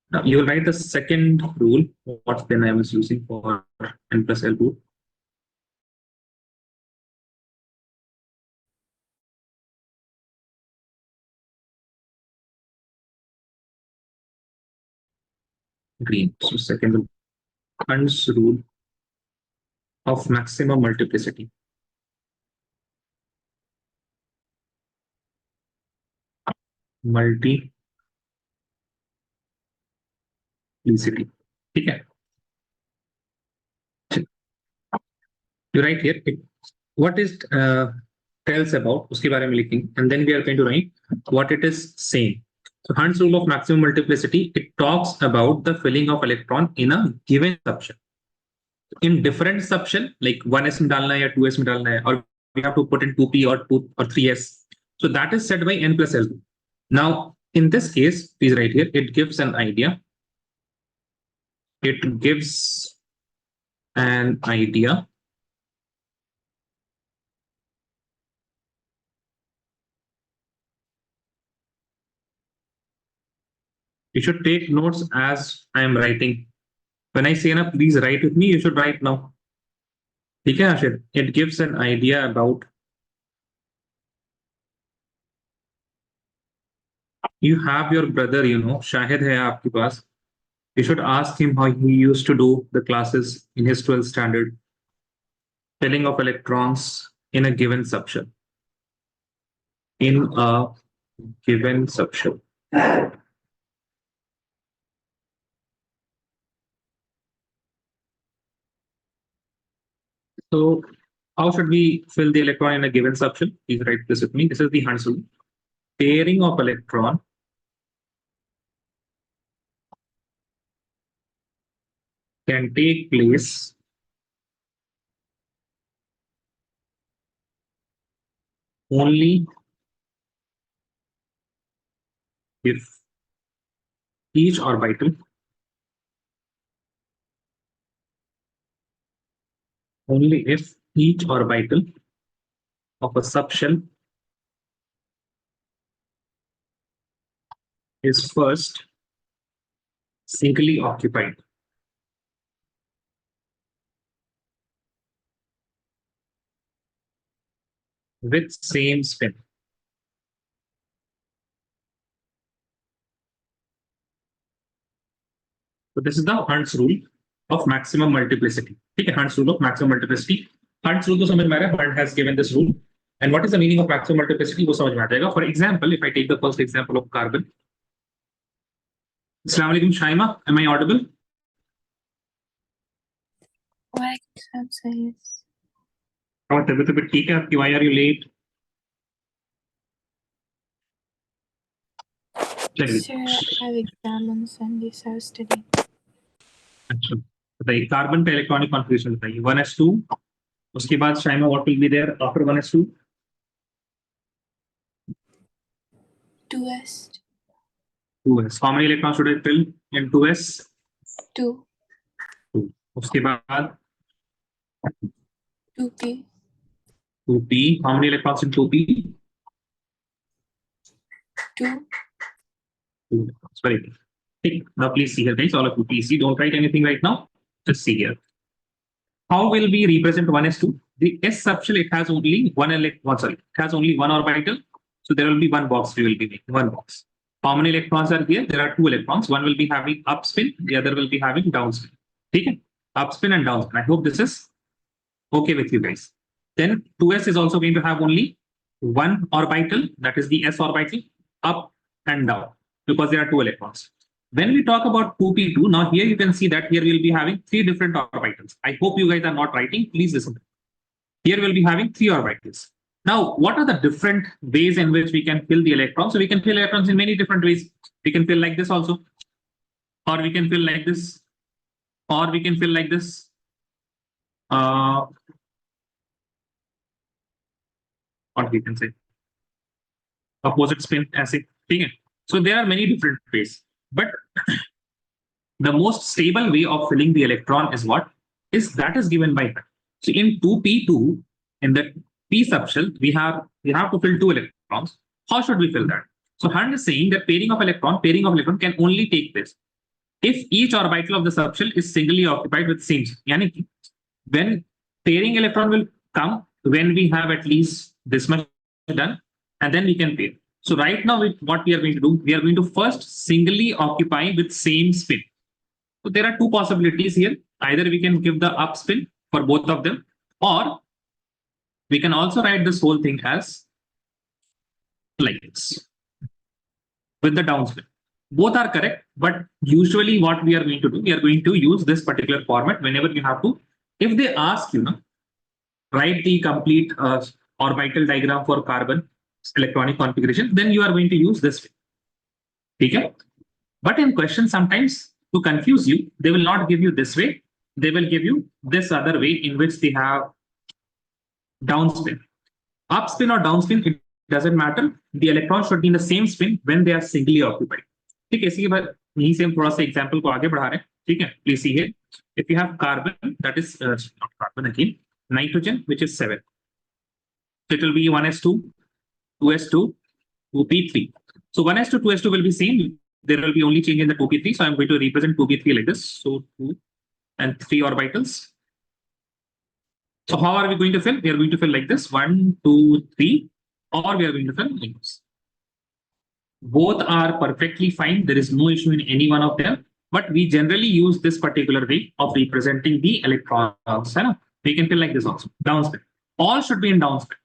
Now you will write the second rule, what then I was using for n plus L rule. Green. So second rule, Hund's rule of maximum multiplicity. Multiplicity. ठीक है? You write here what is tells about उसके बारे में लिखेंगे, and then we are going to write what it is saying. So Hund's rule of maximum multiplicity, it talks about the filling of electron in a given subshell. In different subshell, like 1s में डालना है या 2s में डालना है, or we have to put in 2p or 2 or 3s. So that is set by n plus L. Now in this case, please write here, it gives an idea. It gives an idea you should take notes as I am writing. When I say na, please write with me, you should write now. ठीक है Ashir? It gives an idea about you have your brother, you know, Shahid है आपके पास. You should ask him how he used to do the classes in his 12th standard. Filling of electrons in a given subshell. In a given subshell. So how should we fill the electron in a given subshell? Please write this with me. This is the Hund's rule. Pairing of electron can take place only if each orbital of a subshell is first singly occupied with same spin. So this is the Hund's rule of maximum multiplicity. Okay, Hund's rule of maximum multiplicity. Hund's rule to समझ में आ रहा है. Hunt has given this rule. And what is the meaning of maximum multiplicity? वो समझ में आ जाएगा. For example, if I take the first example of carbon. Assalamu alaikum, Shaima. Am I audible? Yes. और तबीयत भी ठीक है आपकी? Why are you late? Sir, I have exam on Sunday, so I was studying. अच्छा बताइए carbon का electronic configuration बताइए 1s2 उसके बाद Shaima what will be there after 1s2 2s 2s how many electrons should I fill in 2s 2 उसके बाद 2p 2p how many electrons in 2p 2 electrons very good. Now please see here guys, all of you please see, don't write anything right now, just see here. How will we represent 1s2? The s subshell, it has only one electron, it has only one orbital, so there will be one box we will be making, one box. How many electrons are there? There are two electrons, one will be having up spin, the other will be having down spin. Okay, up spin and down spin. I hope this is okay with you guys. Then 2s is also going to have only one orbital, that is the s orbital, up and down, because there are two electrons. When we talk about 2p2, now here you can see that here we'll be having three different orbitals. I hope you guys are not writing, please listen. Here we'll be having three orbitals. Now, what are the different ways in which we can fill the electrons? So we can fill electrons in many different ways. We can fill like this also, or we can fill like this, or we can fill like this. What we can say? Opposite spin acid. So there are many different ways, but the most stable way of filling the electron is what? Is that is given by that. So in 2p2, in the p subshell, we have to fill two electrons. How should we fill that? So Hunt is saying that pairing of electron can only take place if each orbital of the subshell is singly occupied with same, yani when pairing electron will come when we have at least this much done, and then we can pair. So right now, what we are going to do, we are going to first singly occupy with same spin. So there are two possibilities here. Either we can give the up spin for both of them, or we can also write this whole thing as like this with the down spin. Both are correct, but usually what we are going to do, we are going to use this particular format whenever you have to. If they ask you, write the complete orbital diagram for carbon electronic configuration, then you are going to use this way. Okay? But in question, sometimes to confuse you, they will not give you this way. They will give you this other way in which they have downspin. Upspin or downspin, it doesn't matter. The electron should be in the same spin when they are singly occupied. ठीक है, इसी के बाद यहीं से हम थोड़ा सा एग्जांपल को आगे बढ़ा रहे हैं. ठीक है, please see here. If you have carbon, that is not carbon again, nitrogen, which is 7. So it will be 1s2, 2s2, 2p3. So 1s2, 2s2 will be same. There will be only change in the 2p3. So I'm going to represent 2p3 like this. So 2 and 3 orbitals. So how are we going to fill? We are going to fill like this: 1, 2, 3, or we are going to fill like this. Both are perfectly fine. There is no issue in any one of them. But we generally use this particular way of representing the electrons. We can fill like this also. Downspin. All should be in downspin.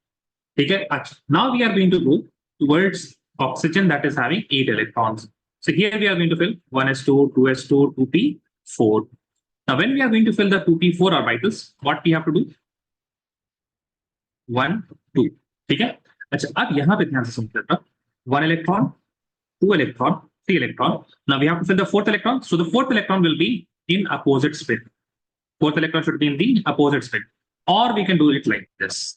Okay. Now we are going to go towards oxygen that is having 8 electrons. So here we are going to fill 1s2, 2s2, 2p4. Now when we are going to fill the 2p4 orbitals, what we have to do? 1, 2. ठीक है. अच्छा, अब यहाँ पे ध्यान से समझिएगा. 1 electron, 2 electron, 3 electron. Now we have to fill the 4th electron. So the 4th electron will be in opposite spin. 4th electron should be in the opposite spin. Or we can do it like this.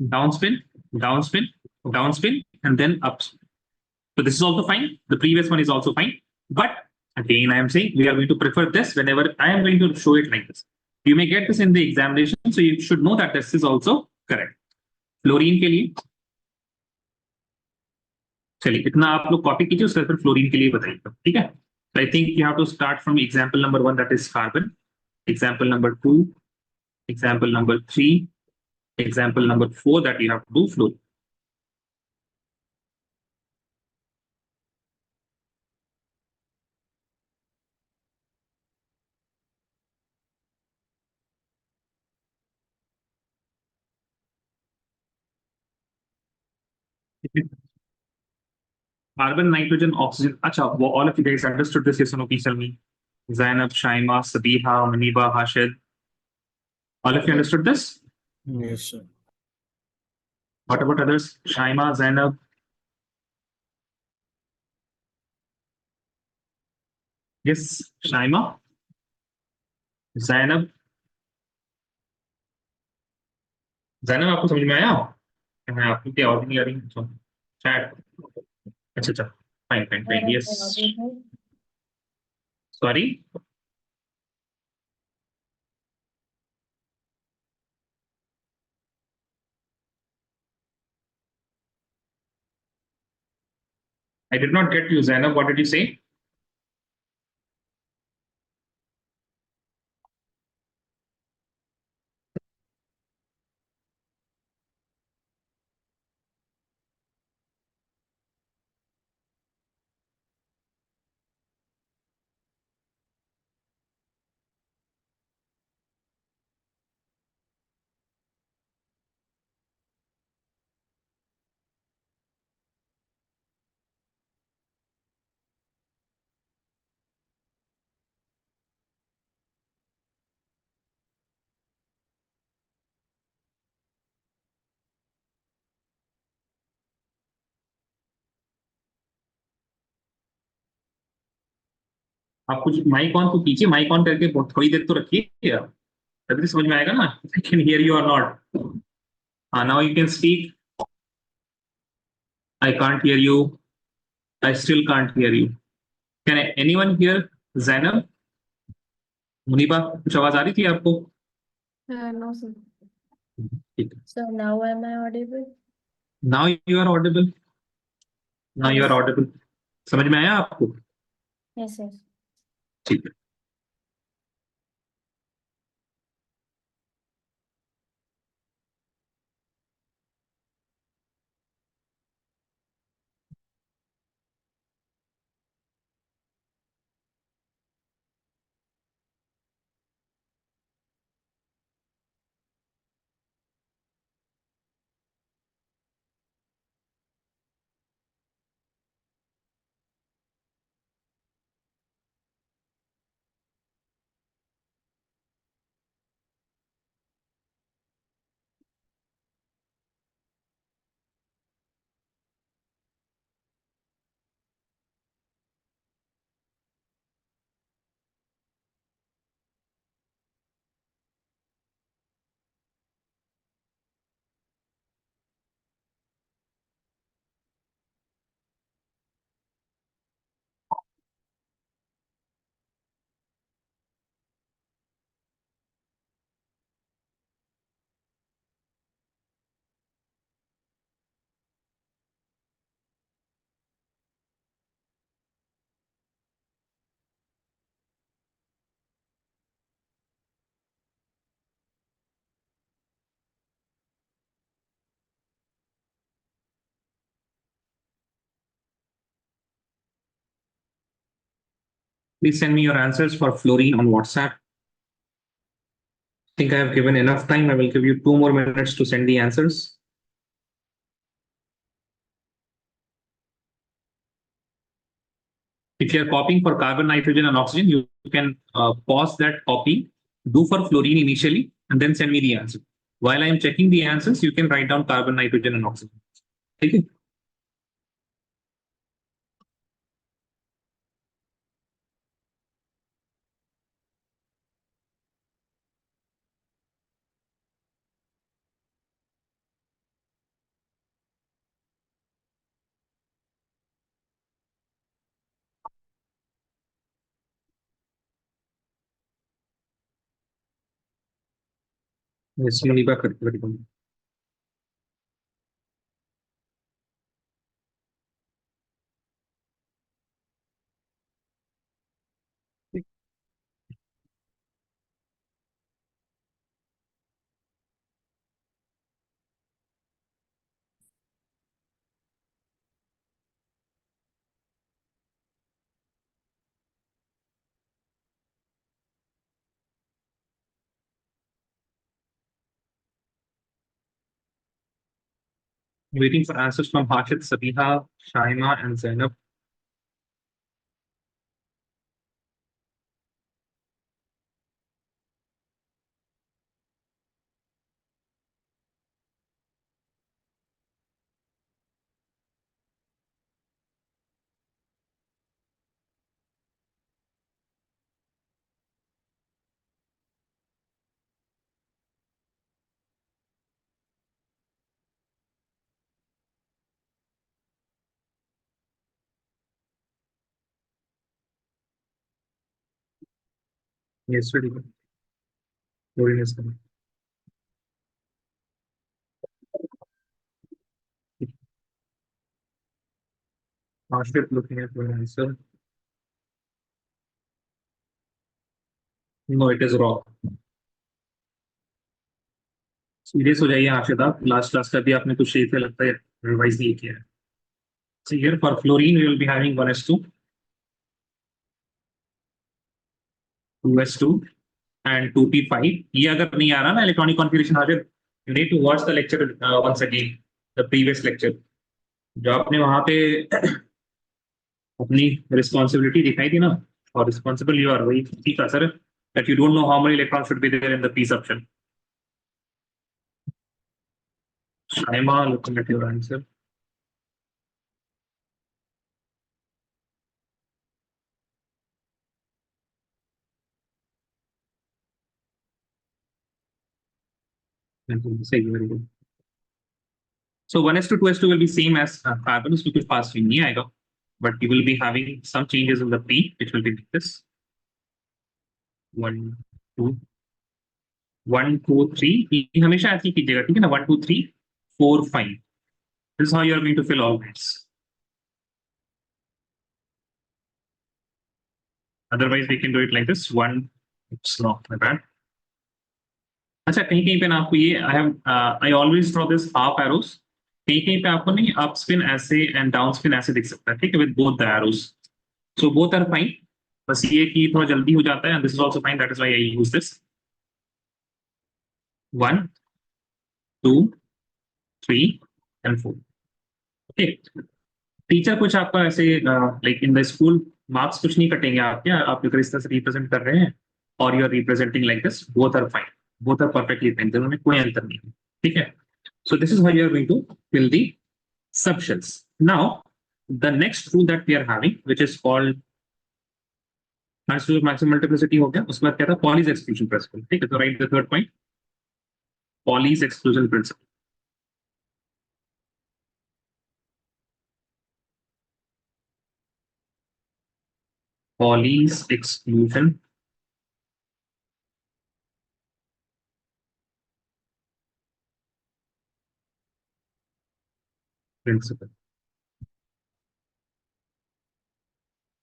Downspin, downspin, downspin, and then upspin. So this is also fine. The previous one is also fine. But again, I am saying we are going to prefer this whenever I am going to show it like this. You may get this in the examination, so you should know that this is also correct. Fluorine के लिए चलिए इतना आप लोग copy कीजिए, उसके बाद fluorine के लिए बताइएगा. ठीक है. So I think you have to start from example number 1, that is carbon. Example number 2, example number 3, example number 4, that you have to do fluorine. Carbon, nitrogen, oxygen. Acha, all of you guys understood this? Yes or no? Please tell me. Zainab, Shaima, Sabiha, Maniba, Hashid. All of you understood this? Yes, sir. What about others? Shaima, Zainab? Yes, Shaima? Zainab? Zainab, आपको समझ में आया? मैं आपकी क्या आवाज नहीं आ रही? चैट. अच्छा, fine, fine, fine. Yes. Sorry. I did not get you, Zainab. What did you say? आप कुछ माइक ऑन तो कीजिए, माइक ऑन करके थोड़ी देर तो रखिए, तभी समझ में आएगा ना. आई कैन हियर यू और not. Now you can speak. I can't hear you. I still can't hear you. Can anyone hear Zainab? Muniba, कुछ आवाज आ रही थी आपको? No, sir. ठीक है. So now am I audible? Now you are audible. Now you are Yes. audible. समझ में आया आपको? Yes, yes. ठीक है. Please send me your answers for fluorine on WhatsApp. I think I have given enough time. I will give you 2 more minutes to send the answers. If you are copying for carbon, nitrogen, and oxygen, you can pause that copy, do for fluorine initially, and then send me the answer. While I am checking the answers, you can write down carbon, nitrogen, and oxygen. Okay. Yes, Monica, very good. Waiting for answers from Harshit, Sabiha, Shaima, and Zainab. Yes, very good. Fluorine is coming. Harshit looking at your answer. No, it is wrong. Serious हो जाइए हर्षित, आप last class का भी आपने कुछ सही से लगता है रिवाइज नहीं किया है. So here for fluorine we will be having 1s2, 2s2 and 2p5. ये अगर नहीं आ रहा ना इलेक्ट्रॉनिक कॉन्फ़िगरेशन हाजिर, you need to watch the lecture once again, the previous lecture. जो आपने वहां पे अपनी रिस्पॉन्सिबिलिटी दिखाई थी ना, और रिस्पॉन्सिबल यू आर, वही ठीक है sir, that you don't know how many electrons should be there in the p subshell. Shaima, looking at your answer. Say very good. So 1s2 2s2 will be same as carbon, उसमें कुछ पास भी नहीं आएगा, but you will be having some changes in the p, which will be like this: 1 2 1 2 3. ये हमेशा ऐसे ही कीजिएगा, ठीक है ना? 1 2 3 4 5. This is how you are going to fill all this. Otherwise, we can do it like this. One, it's not my bad. अच्छा कहीं कहीं पे ना आपको ये I always draw this half arrows. कहीं कहीं पे आपको नहीं up spin ऐसे and down spin ऐसे दिख सकता है, ठीक है, with both the arrows. So both are fine. बस ये कि थोड़ा जल्दी हो जाता है, and this is also fine. That is why I use this. 1, 2, 3 and 4. Okay. Teacher कुछ आपका ऐसे like in the school marks कुछ नहीं कटेंगे आपके, आप अगर इस तरह से रिप्रेजेंट कर रहे हैं और you are representing like this, both are fine, both are perfectly fine, दोनों में कोई अंतर नहीं है, ठीक है. So this is how you are going to fill the subshells. Now the next rule that we are having which is called maximum multiplicity हो गया, उसके बाद क्या था, पॉलीज एक्सक्लूजन प्रिंसिपल, ठीक है. तो right the third point, Pauli's exclusion principle. Pauli's exclusion principle.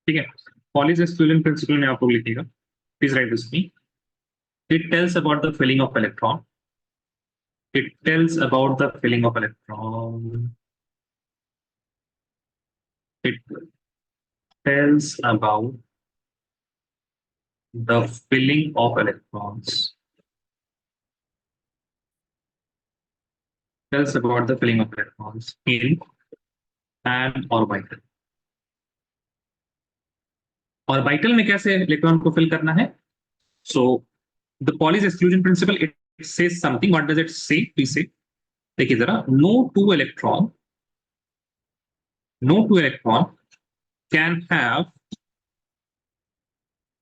ठीक है. Pauli's exclusion principle में आप लोग लिखिएगा. Please write this with me. It tells about the filling of electron. It tells about the filling of electron. It tells about the filling of electrons. Tells about the filling of electrons in an orbital. Orbital में कैसे electron को fill करना है? So the Pauli's exclusion principle, it says something. What does it say? Please say. देखिए जरा, no two electron can have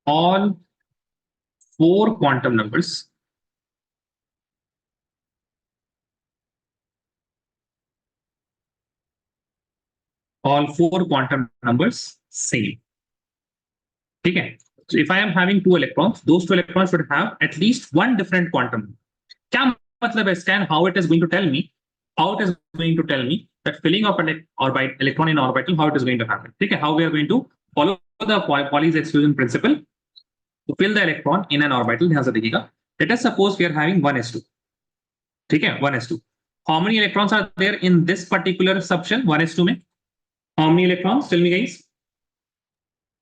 all four quantum numbers same. ठीक है. So if I am having two electrons, those two electrons should have at least one different quantum. क्या मतलब है इसका? How it is going to tell me? How it is going to tell me that filling of an electron in orbital, how it is going to happen? ठीक है. How we are going to follow the Pauli's exclusion principle to fill the electron in an orbital. ध्यान से देखिएगा. Let us suppose we are having 1s2. ठीक है, 1s2. How many electrons are there in this particular subshell 1s2 में? How many electrons? Tell me guys.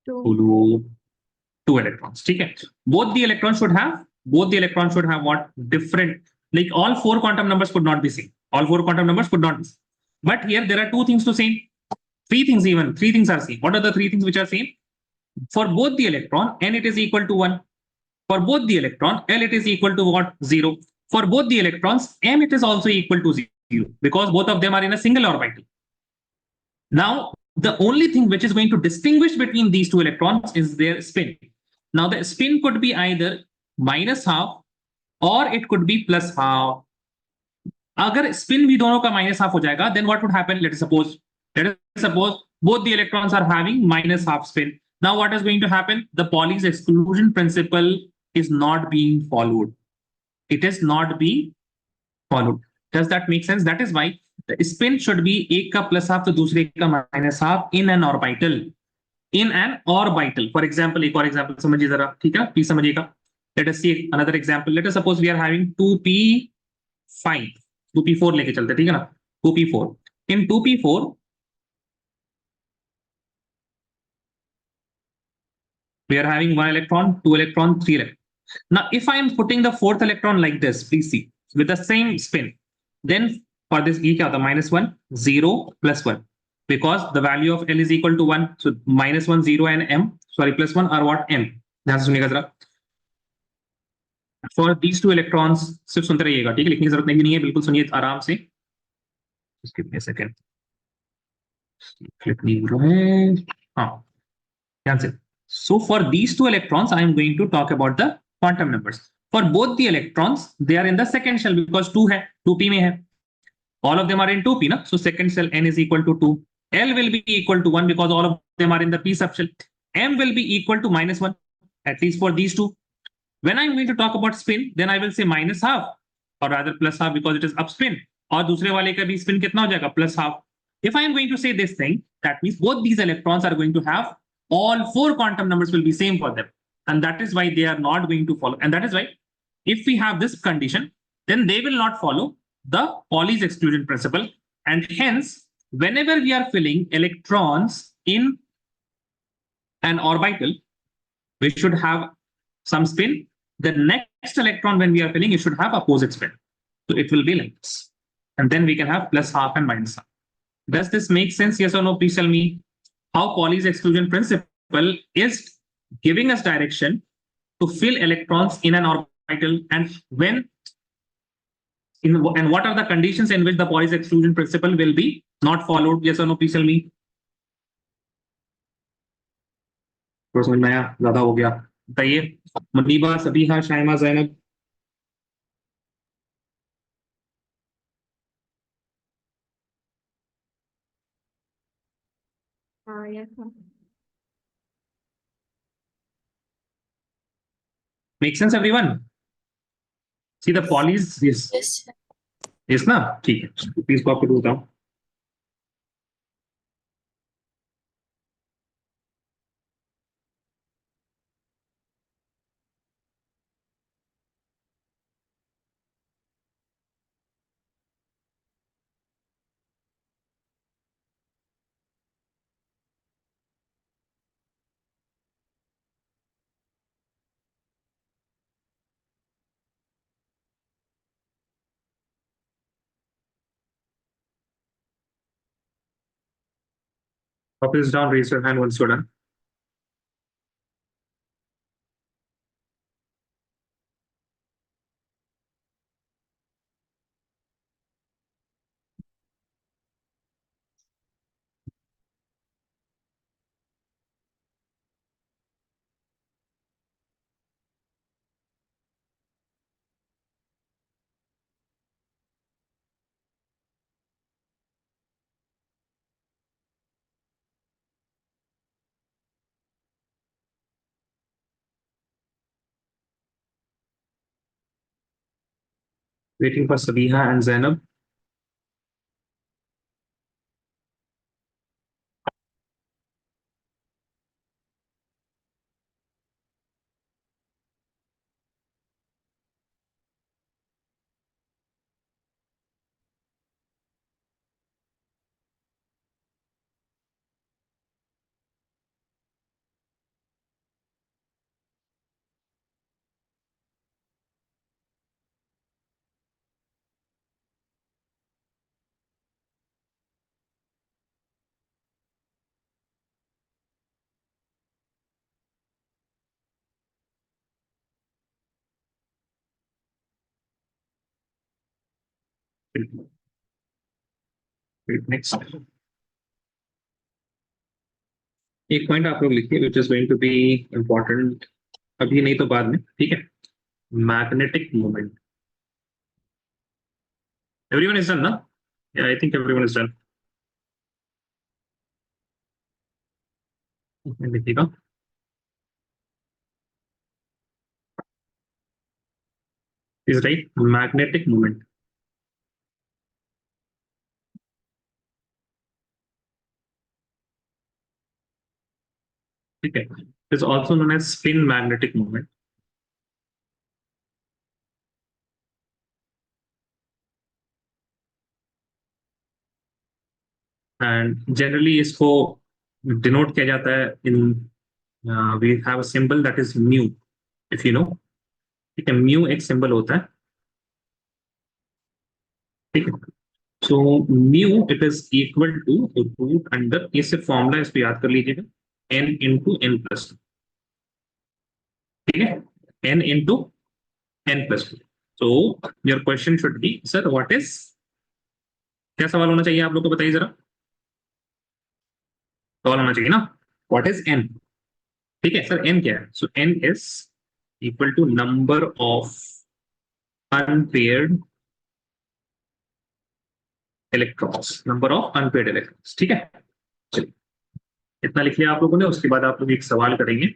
2 electrons. ठीक है. Both the electrons should have what? Different, like all four quantum numbers could not be same. All four quantum numbers could not be same. But here there are two things to same. Three things even. Three things are same. What are the three things which are same? For both the electron, n it is equal to 1. For both the electron, L it is equal to what? 0. For both the electrons, M it is also equal to 0 because both of them are in a single orbital. Now, the only thing which is going to distinguish between these two electrons is their spin. Now, the spin could be either minus half or it could be plus half. अगर spin भी दोनों का minus half हो जाएगा, then what would happen? Let us suppose both the electrons are having minus half spin. Now, what is going to happen? The Pauli's exclusion principle is not being followed. It is not being followed. Does that make sense? That is why the spin should be एक का plus half तो दूसरे का minus half in an orbital. In an orbital. For example, एक और example समझिए जरा, ठीक है? Please समझिएगा. Let us see another example. Let us suppose we are having 2p5, 2p4 लेके चलते, ठीक है ना? 2p4. In 2p4, we are having 1 electron, 2 electron, 3 electron. Now, if I am putting the fourth electron like this, please see, with the same spin, then for this E क्या होता है? -1, 0, +1. Because the value of L is equal to 1. So -1, 0 and M, sorry, +1 are what? M. ध्यान से सुनिएगा जरा. For these two electrons, सिर्फ सुनते रहिएगा, ठीक है? लिखने की जरूरत नहीं है, बिल्कुल सुनिए आराम से. Just give me a second. Click नहीं हो रहा है. हाँ, ध्यान से. So for these two electrons, I am going to talk about the quantum numbers. For both the electrons, they are in the second shell because 2 है, 2p में है. All of them are in 2p, na? So second shell n is equal to 2. L will be equal to 1 because all of them are in the p subshell. M will be equal to -1, at least for these two. When I'm going to talk about spin, then I will say minus half, or rather plus half because it is up spin. और दूसरे वाले का भी spin कितना हो जाएगा, plus half. If I am going to say this thing, that means both these electrons are going to have all four quantum numbers will be same for them, and that is why they are not going to follow. And that is why, if we have this condition, then they will not follow the Pauli's exclusion principle, and hence, whenever we are filling electrons in an orbital, we should have some spin. The next electron, when we are filling, it should have opposite spin. So it will be like this, and then we can have plus half and minus half. Does this make sense? Yes or no? Please tell me how Pauli's exclusion principle is giving us direction to fill electrons in an orbital, and when and what are the conditions in which the Pauli's exclusion principle will be not followed? Yes or no? Please tell me. तो समझ में आया? ज्यादा हो गया बताइए. Muniba, Sabiha, Shaima, Zainab. Yes. Make sense, everyone? See the Pauli's. Yes. Yes. Yes ना, ठीक है. प्लीज कॉपी करता हूँ. Copy this down. Raise your hand once you're done. Waiting for Sabiha and Zainab. Next. एक पॉइंट आप लोग लिखिए which is going to be important. अभी नहीं तो बाद में, ठीक है. Magnetic moment. Everyone is done ना? Yeah I think everyone is done. लिखिएगा. Is right. Magnetic moment. ठीक है. Is also known as spin magnetic moment. And generally इसको डिनोट किया जाता है in we have a symbol that is mu, if you know. ठीक है. Mu एक सिंबल होता है. ठीक है. So mu it is equal to root under, ये सिर्फ फॉर्मूला, इसको याद कर लीजिएगा, n into n plus two. ठीक है. n into n plus two. So your question should be, sir what is, क्या सवाल होना चाहिए आप लोग को, बताइए जरा. सवाल होना चाहिए ना, व्हाट इज n. ठीक है सर, n क्या है? So n is equal to number of unpaired electrons. Number of unpaired electrons. ठीक है. चलिए इतना लिख लिया आप लोगों ने. उसके बाद आप लोग एक सवाल करेंगे.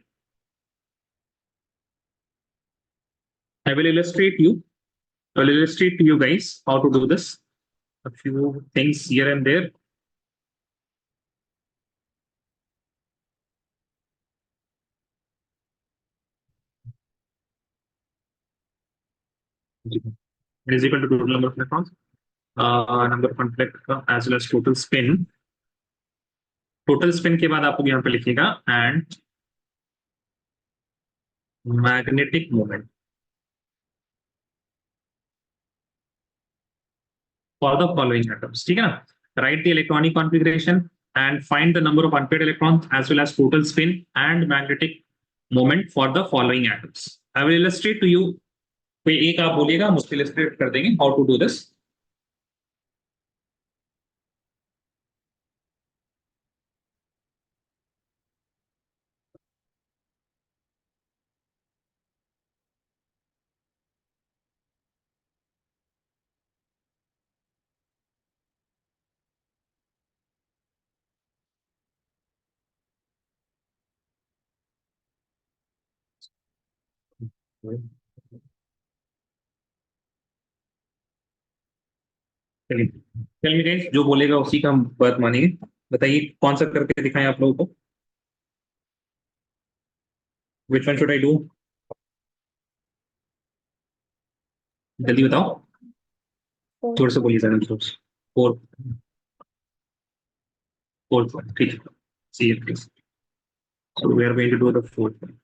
I will illustrate you. I will illustrate to you guys how to do this. a few things here and there. It is equal to total number of electrons, number of conflict as well as total spin. Total spin के बाद आप लोग यहाँ पे लिखिएगा and magnetic moment for the following atoms, ठीक है ना. Write the electronic configuration and find the number of unpaired electrons as well as total spin and magnetic moment for the following atoms. I will illustrate to you. कोई एक आप बोलिएगा, हम उसको illustrate कर देंगे हाउ टू डू दिस. चलिए, चलिए गाइस, जो बोलेगा उसी का हम बात मानेंगे. बताइए कौन सा करके दिखाएं आप लोगों को. Which one should I do? जल्दी बताओ, जोर से बोलिए सर. फोर, फोर्थ वन, ठीक है. See it please. So we are going to do the fourth one.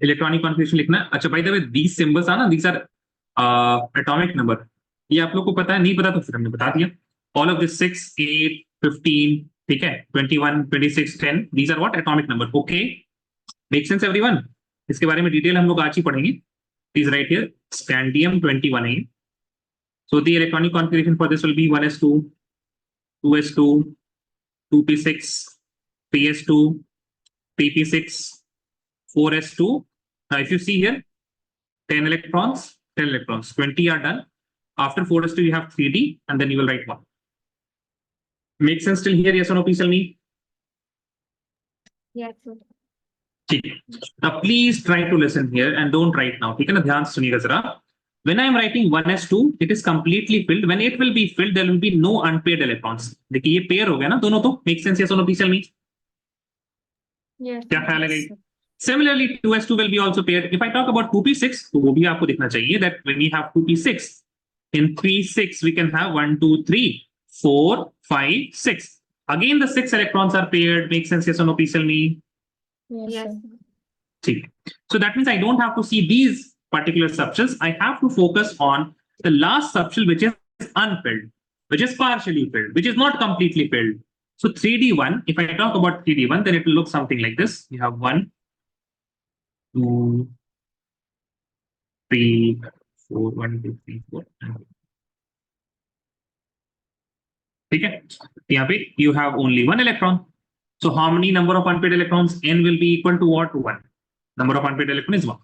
Electronic configuration लिखना है. अच्छा, by the way these symbols are ना, दीस आर एटॉमिक नंबर. ये आप लोग को पता है, नहीं पता तो फिर हमने बता दिया. ऑल ऑफ दिस 6, 8, 15, ठीक है, 21, 26, 10, these are what atomic number. Okay, make sense everyone? इसके बारे में डिटेल हम लोग आज ही पढ़ेंगे. Please write here scandium 21A. So the electronic configuration for this will be 1s2, 2s2, 2p6, 3s2, 3p6, 4s2. Now if you see here, 10 electrons, 10 electrons, 20 are done. After 4s2 you have 3d and then you will write 1. Make sense till here? Yes or no? Please tell me. Yes, sir. ठीक है. Now please try to listen here and don't write now. ठीक है ना, ध्यान से सुनिएगा जरा. When I am writing 1s2, it is completely filled. When it will be filled, there will be no unpaired electrons. देखिए ये पेयर हो गया ना दोनों तो. Make sense? Yes or no? Please tell me. Yes. क्या ख्याल है? Similarly, 2s2 will be also paired. If I talk about 2p6, तो वो भी आपको दिखना चाहिए that when we have 2p6, in 3, 6 we can have 1, 2, 3, 4, 5, 6. Again, the 6 electrons are paired. Make sense? Yes or no? Please tell me. Yes. ठीक. So that means I don't have to see these particular subshells. I have to focus on the last subshell which is unfilled, which is partially filled, which is not completely filled. So 3d1, if I talk about 3d1, then it will look something like this. You have 1, 2, 3, 4, 1, 2, 3, 4. ठीक है. यहाँ पे you have only one electron. So how many number of unpaired electrons? N will be equal to what? 1. Number of unpaired electron is 1.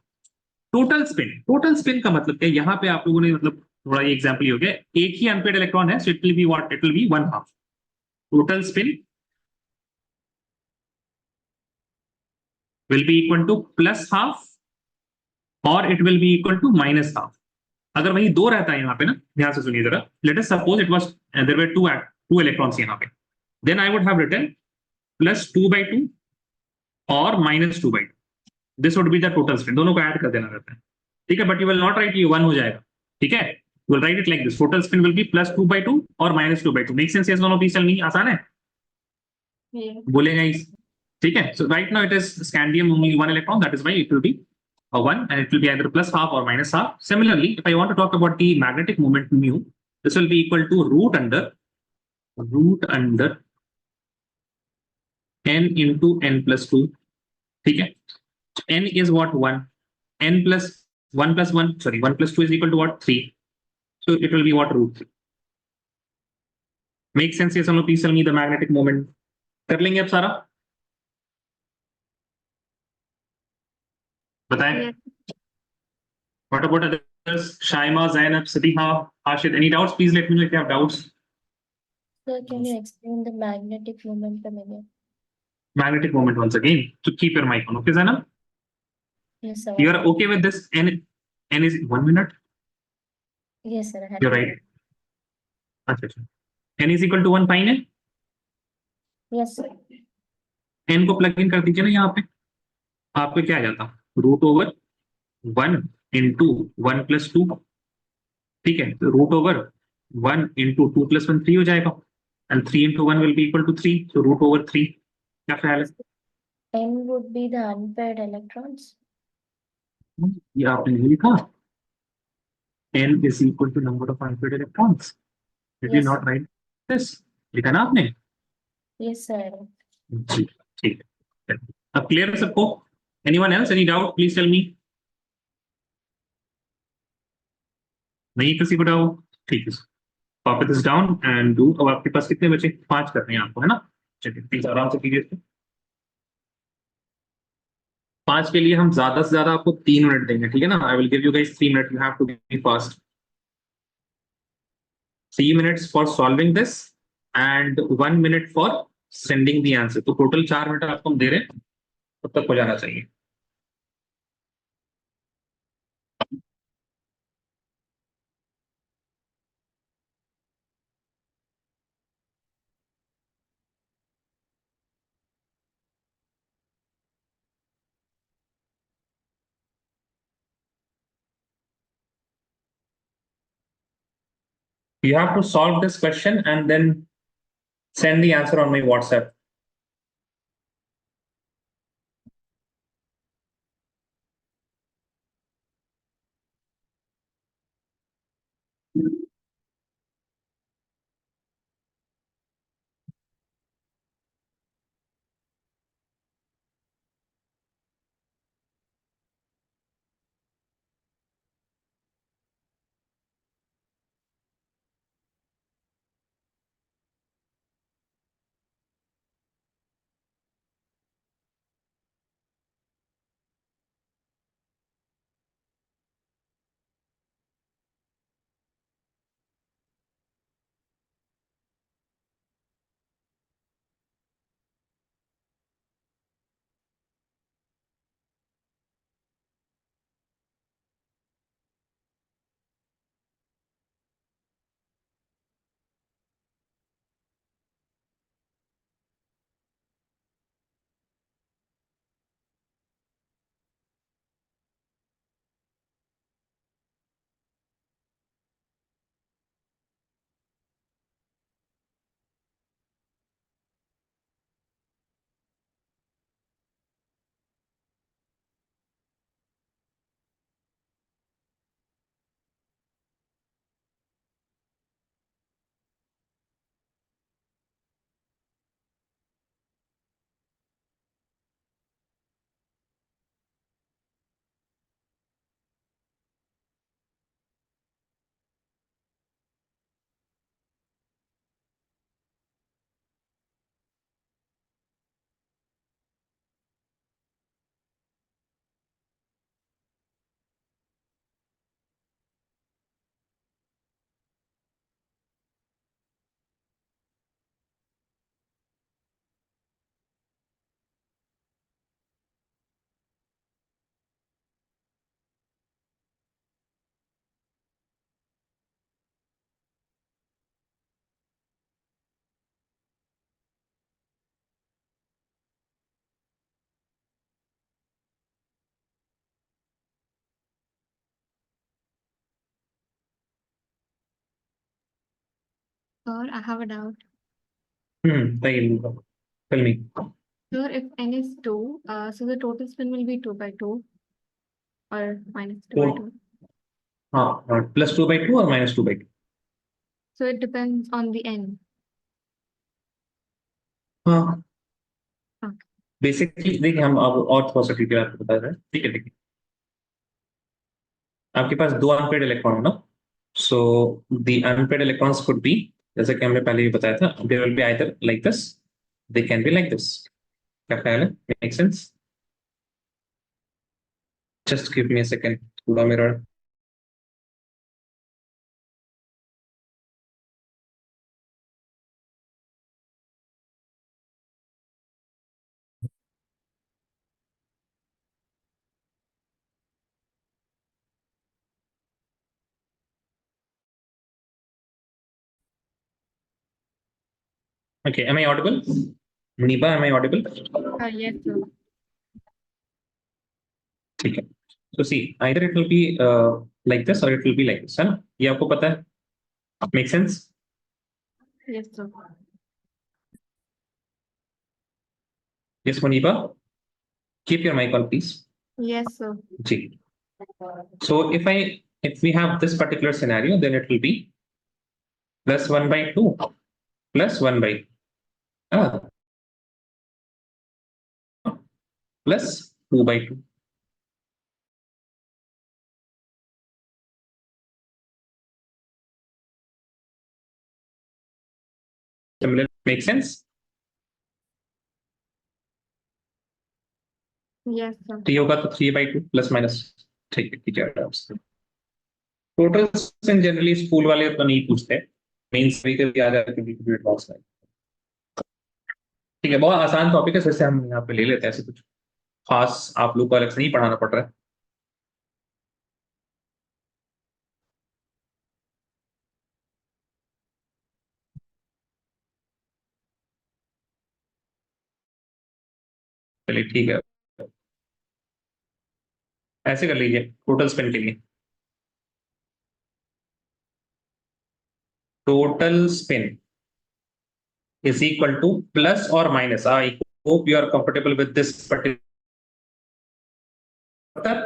Total spin, total spin का मतलब क्या? यहाँ पे आप लोगों ने मतलब थोड़ा ये एग्जांपल हो गया, एक ही अनपेड इलेक्ट्रॉन है, so it will be what? It will be 1/2. Total spin will be equal to +½ और it will be equal to -½ अगर वही दो रहता है यहाँ पे ना, ध्यान से सुनिए जरा. Let us suppose it was there were two electrons यहाँ पे, then I would have written +2/2 और -2/2. This would be the total spin. दोनों को ऐड कर देना रहता है, ठीक है. But you will not write ये 1 हो जाएगा, ठीक है. You will write it like this. Total spin will be +2/2 और -2/2. Make sense? यस और नो? प्लीज टेल मी. आसान है? बोलेगा इस, ठीक है. So right now it is scandium only 1 electron, that is why it will be a 1 and it will be either +½ or -½ Similarly, if I want to talk about the magnetic moment mu, this will be equal to root under n into n+2, ठीक है. n is what? 1. n plus 1 plus 1, sorry, 1 plus 2 is equal to what? 3. So it will be what? √3. Make sense? Yes or no? Please tell me the magnetic moment. कर लेंगे अब सारा? बताएं. What about others? Shaima, Zainab, Sadiha, Ashid, any doubts? Please let me know if you have doubts. Sir, can you explain the magnetic momentum again? Magnetic moment once again. So keep your mic on, okay, Zainab? Yes, sir. You are okay with this? N is 1 minute? Yes, sir. You're right. अच्छा अच्छा, n is equal to 1 fine है। Yes sir. n को plug in कर दीजिए ना यहाँ पे, आपको क्या आ जाता, √1 इंटू 1 + 2। ठीक है, तो √1 इंटू 2 + 1 3 हो जाएगा, and 3 into 1 will be equal to 3, तो √3। क्या ख्याल है? n would be the unpaired electrons. ये आपने नहीं लिखा, n is equal to number of unpaired electrons, did you Yes. not write this? लिखा ना आपने? Yes sir. जी, ठीक है। अब क्लियर है सबको? Anyone else, any doubt, please tell me. नहीं किसी को डाउट? ठीक है, copy this down and do. अब आपके पास कितने बचे? 5 करने हैं आपको, है ना? चलिए प्लीज आराम से कीजिए इसको। 5 के लिए हम ज्यादा से ज्यादा आपको 3 मिनट देंगे, ठीक है ना? I will give you guys 3 minute, you have to be fast. 3 minutes for solving this and 1 minute for sending the answer. तो टोटल 4 मिनट आपको हम दे रहे हैं, तब तक हो जाना चाहिए। You have to solve this question and then send the answer on my WhatsApp. Sir, I have a doubt. Tell me. Sir, if n is 2, so the total spin will be 2 by 2 or minus 2 by 2. +2/2 or -2/2? So it depends on the n. हाँ, Okay. Basically देखिए, हम अब और थोड़ा सा detail आपको बता रहे हैं। ठीक है, देखिए आपके पास 2 अनपेड इलेक्ट्रॉन है ना, so the unpaired electrons could be, जैसे कि हमने पहले भी बताया था, they will be either like this, they can be like this. क्या ख्याल है? Make sense? Just give me a second, थोड़ा मेरा Okay, am I audible? Muniba, am I audible? Yes, sir. ठीक है. So see, either it will be like this or it will be like this, है ना? ये आपको पता है? Make sense? Yes, sir. Yes, Muniba. Keep your mic on, please. Yes, sir. Ji. So if we have this particular scenario, then it will be plus 1 by 2 plus 1 by plus 2 by 2. Similar, make sense? Yes, sir. तो ये होगा तो 3 by 2 plus minus. ठीक है, ठीक है, आराम से. टोटल जनरली स्कूल वाले तो नहीं पूछते, मेंस भी कभी आ जाता है क्योंकि कंप्यूटर क्लास में. ठीक है, बहुत आसान टॉपिक है, फिर से हम यहाँ पे ले लेते हैं. ऐसे कुछ खास आप लोग को अलग से नहीं पढ़ाना पड़ रहा है. चलिए ठीक है, ऐसे कर लीजिए टोटल स्पेन के लिए. Total spin is equal to plus or minus. I hope you are comfortable with this particular.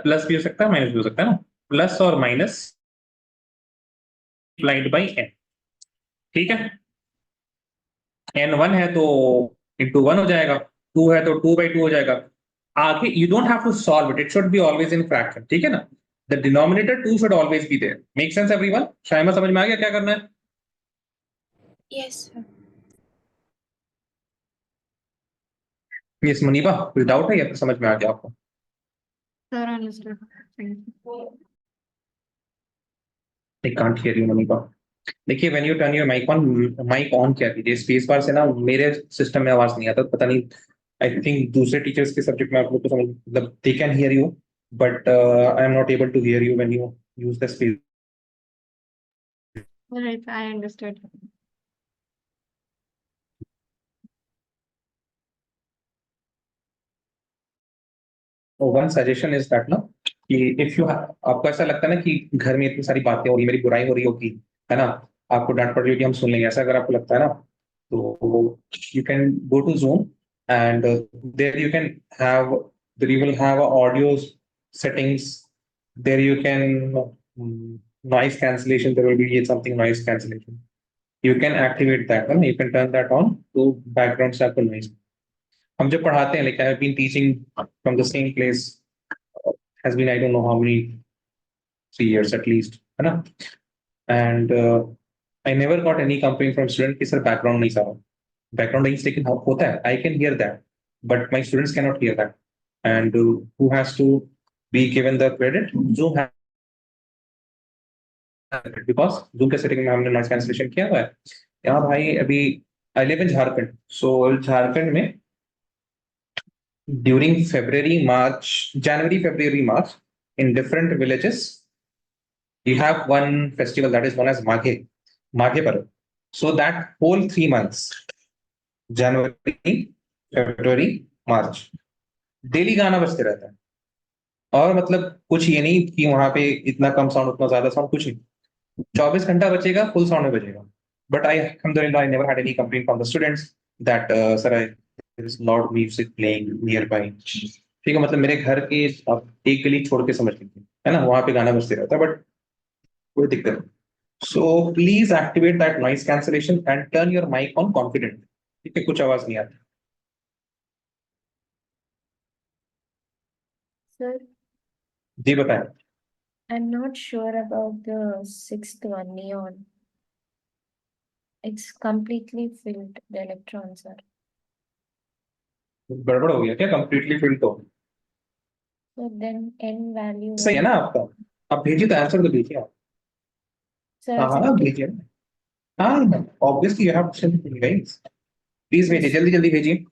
Plus भी हो सकता है, माइनस भी हो सकता है ना. प्लस और माइनस मल्टीप्लाइड बाई एन. ठीक है, एन 1 है तो इंटू 1 हो जाएगा, 2 है तो 2 by 2 हो जाएगा. आगे you don't have to solve it, it should be always in fraction. ठीक है ना. The denominator 2 should always be there. Make sense everyone? Shayma समझ में आ गया क्या करना है? Yes, sir. यस मुनीबा, कोई डाउट है या फिर समझ में आ गया आपको? Sir, understood. Thank you. I can't hear you Muniba. देखिए when you turn your mic on किया कीजिए. स्पेस बार से ना मेरे सिस्टम में आवाज नहीं आता, पता नहीं. आई थिंक दूसरे टीचर्स के सब्जेक्ट में आप लोग को समझ, मतलब they can hear you but I am not able to hear you when you use the space. All right, I understood. One suggestion is that ना कि इफ यू, आपको ऐसा लगता है ना कि घर में इतनी सारी बातें हो रही, मेरी बुराई हो रही होगी, है ना, आपको डांट पड़ रही होगी, हम सुन लेंगे, ऐसा अगर आपको लगता है ना, तो you can go to Zoom and there you can have, there you will have a audio settings. There you can noise cancellation, there will be something noise cancellation. You can activate that and you can turn that on to background sample noise. हम जब पढ़ाते हैं, like I have been teaching from the same place, has been I don't know how many, 3 years at least, है ना. And I never got any complaint from student कि sir background नहीं सारा. Background नहीं, लेकिन होता है, I can hear that, but my students cannot hear that. And who has to be given the credit? Zoom has, because Zoom के setting में हमने noise cancellation किया हुआ है. यहाँ भाई अभी I live in Jharkhand, so Jharkhand में during January, February, March, in different villages, you have one festival that is known as Maghe Parv. So that whole 3 months, January, February, March, daily गाना बजते रहता है. और मतलब कुछ ये नहीं कि वहां पे इतना कम साउंड उतना ज्यादा साउंड, कुछ नहीं. 24 घंटा बचेगा, फुल साउंड में बजेगा. But I never had any complaint from the students that sir, there is loud music playing nearby. ठीक है, मतलब मेरे घर के आप एक गली छोड़ के समझ लीजिए, है ना, वहां पे गाना बजते रहता है, बट कोई दिक्कत नहीं. So please activate that noise cancellation and turn your mic on confident. ठीक है, कुछ आवाज नहीं आती. Sir, जी बताएं. I'm not sure about the sixth one, neon. It's completely filled, the electrons are. गड़बड़ हो गया क्या? कंप्लीटली फिल्ड तो So then n value. सही है ना आपका? आप भेजिए तो आंसर तो भेजिए आप. Sir, हाँ I've हाँ sent it. भेजिए. हाँ obviously you have to send it guys. Please भेजिए, जल्दी जल्दी भेजिए,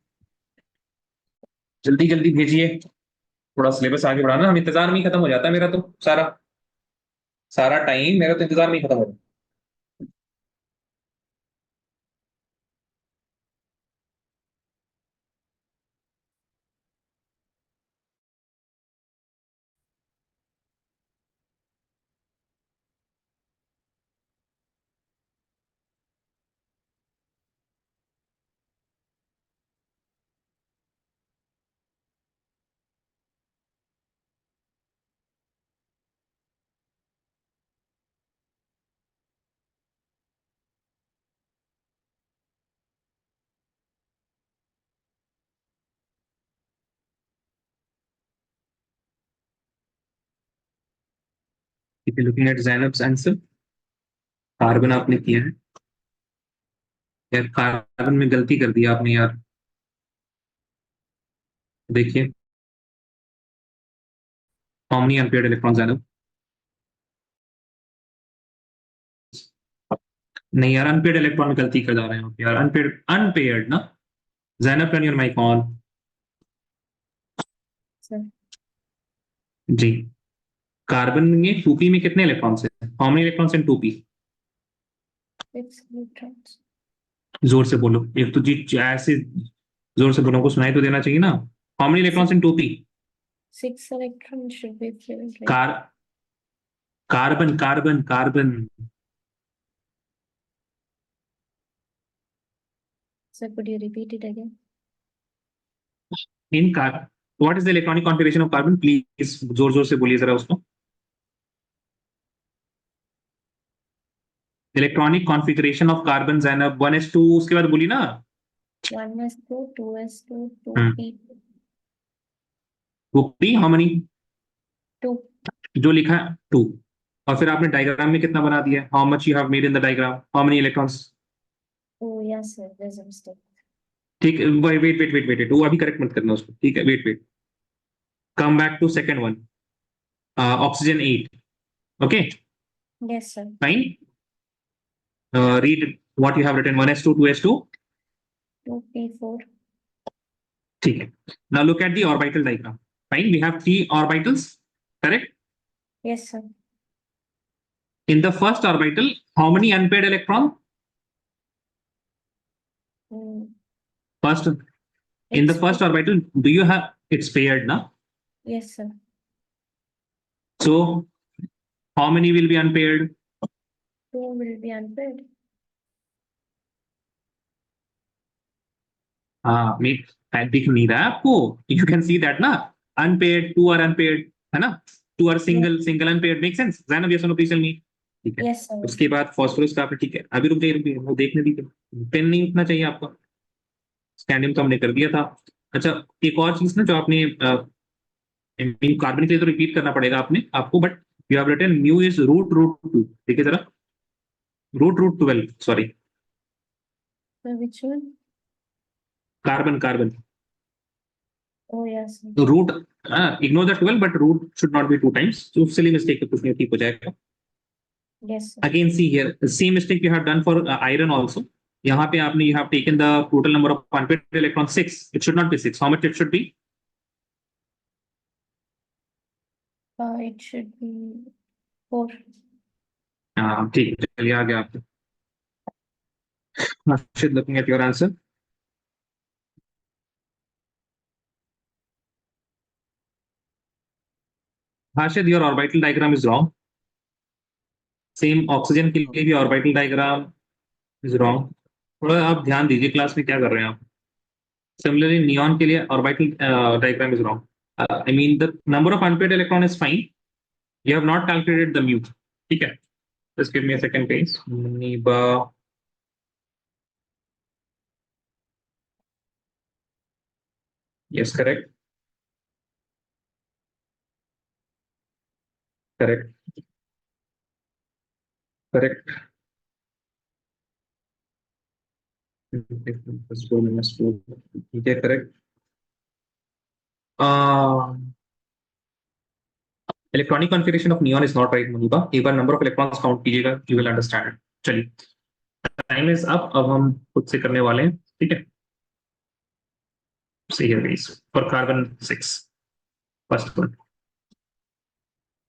जल्दी जल्दी भेजिए. थोड़ा सिलेबस आगे बढ़ाना, हम इंतजार में ही खत्म हो जाता है मेरा तो सारा सारा टाइम मेरा तो इंतजार में ही खत्म हो जाता है. If you're looking at Zainab's answer, carbon आपने किया है यार, कार्बन में गलती कर दी आपने यार। देखिए, how many unpaired electrons, Zainab? नहीं यार, अनपेड इलेक्ट्रॉन में गलती कर जा रहे हैं आप यार। अनपेड अनपेयर्ड ना। Zainab, turn your mic on. Sir, जी, कार्बन में 2p में कितने इलेक्ट्रॉन्स हैं? How many electrons in 2p? 6 electrons. जोर से बोलो, एक तो जी ऐसे जोर से बोलो, को सुनाई तो देना चाहिए ना। How many electrons in 2p? 6 electrons should be filled. Like, car carbon carbon carbon sir, could you repeat it again? In car what is the electronic configuration of carbon? Please जोर जोर से बोलिए जरा उसको। Electronic configuration of carbon, Zainab 1s2, उसके बाद बोली ना। 1s2, 2s2, हम्म। 2p2. वो p हाउ मेनी? 2. जो लिखा है 2, और फिर आपने डायग्राम में कितना बना दिया? How much you have made in the diagram, how many electrons? Oh, yes, sir, there's a mistake. ठीक है, wait wait wait wait wait, वो अभी करेक्ट मत करना उसको, ठीक है, wait wait, come back to second one, oxygen 8, okay Yes, sir. Fine. Read what you have written, 1s2, 2s2, 2p4. ठीक है। Now look at the orbital diagram, fine, we have 3 orbitals, correct? Yes, sir. In the first orbital, how many unpaired electron? Mm, First, in the it's first orbital, do you have, it's paired now? Yes, sir. So, how many will be unpaired? 2 will be unpaired. दिख नहीं रहा है आपको? You can see that ना, unpaired, 2 are unpaired, है ना? 2 are single, single unpaired, make sense? Zainab, yes or no, please tell me. ठीक है। Yes, sir. उसके बाद फॉस्फोरस का आपने, ठीक है, अभी रुक जाइए, वो देखने दीजिए, पेन नहीं उठना चाहिए आपका। स्कैंडियम तो हमने कर दिया था। अच्छा, एक और चीज ना जो आपने कार्बन के लिए तो रिपीट करना पड़ेगा आपने आपको, but you have written mu is root root 2, देखिए जरा, root root 12, sorry, So which one? Carbon carbon, Oh, yes, sir. तो root, ignore the 12, but root should not be 2 times, तो उससे लिए मिस्टेक है, कुछ नहीं, ठीक हो जाएगा। Yes, sir. Again see here, same mistake you have done for iron also. यहाँ पे आपने, you have taken the total number of unpaired electron 6, it should not B 6, how much it should B? It should be 4. ठीक है, चलिए आगे आपके। Harshit, looking at your answer. Harshit, your orbital diagram is wrong. Same oxygen के लिए भी orbital diagram is wrong. थोड़ा आप ध्यान दीजिए क्लास में क्या कर रहे हैं आप। Similarly, neon के लिए orbital diagram is wrong. I mean the number of unpaired electron is fine. You have not calculated the mu. ठीक है. Just give me a second, please. Niba. Yes, correct. Correct. Correct. Okay, correct. Electronic configuration of neon is not right Muniba, एक बार number of electrons count कीजिएगा, you will understand. चलिए, time is up, अब हम खुद से करने वाले हैं, ठीक है। See here guys, for carbon 6, first one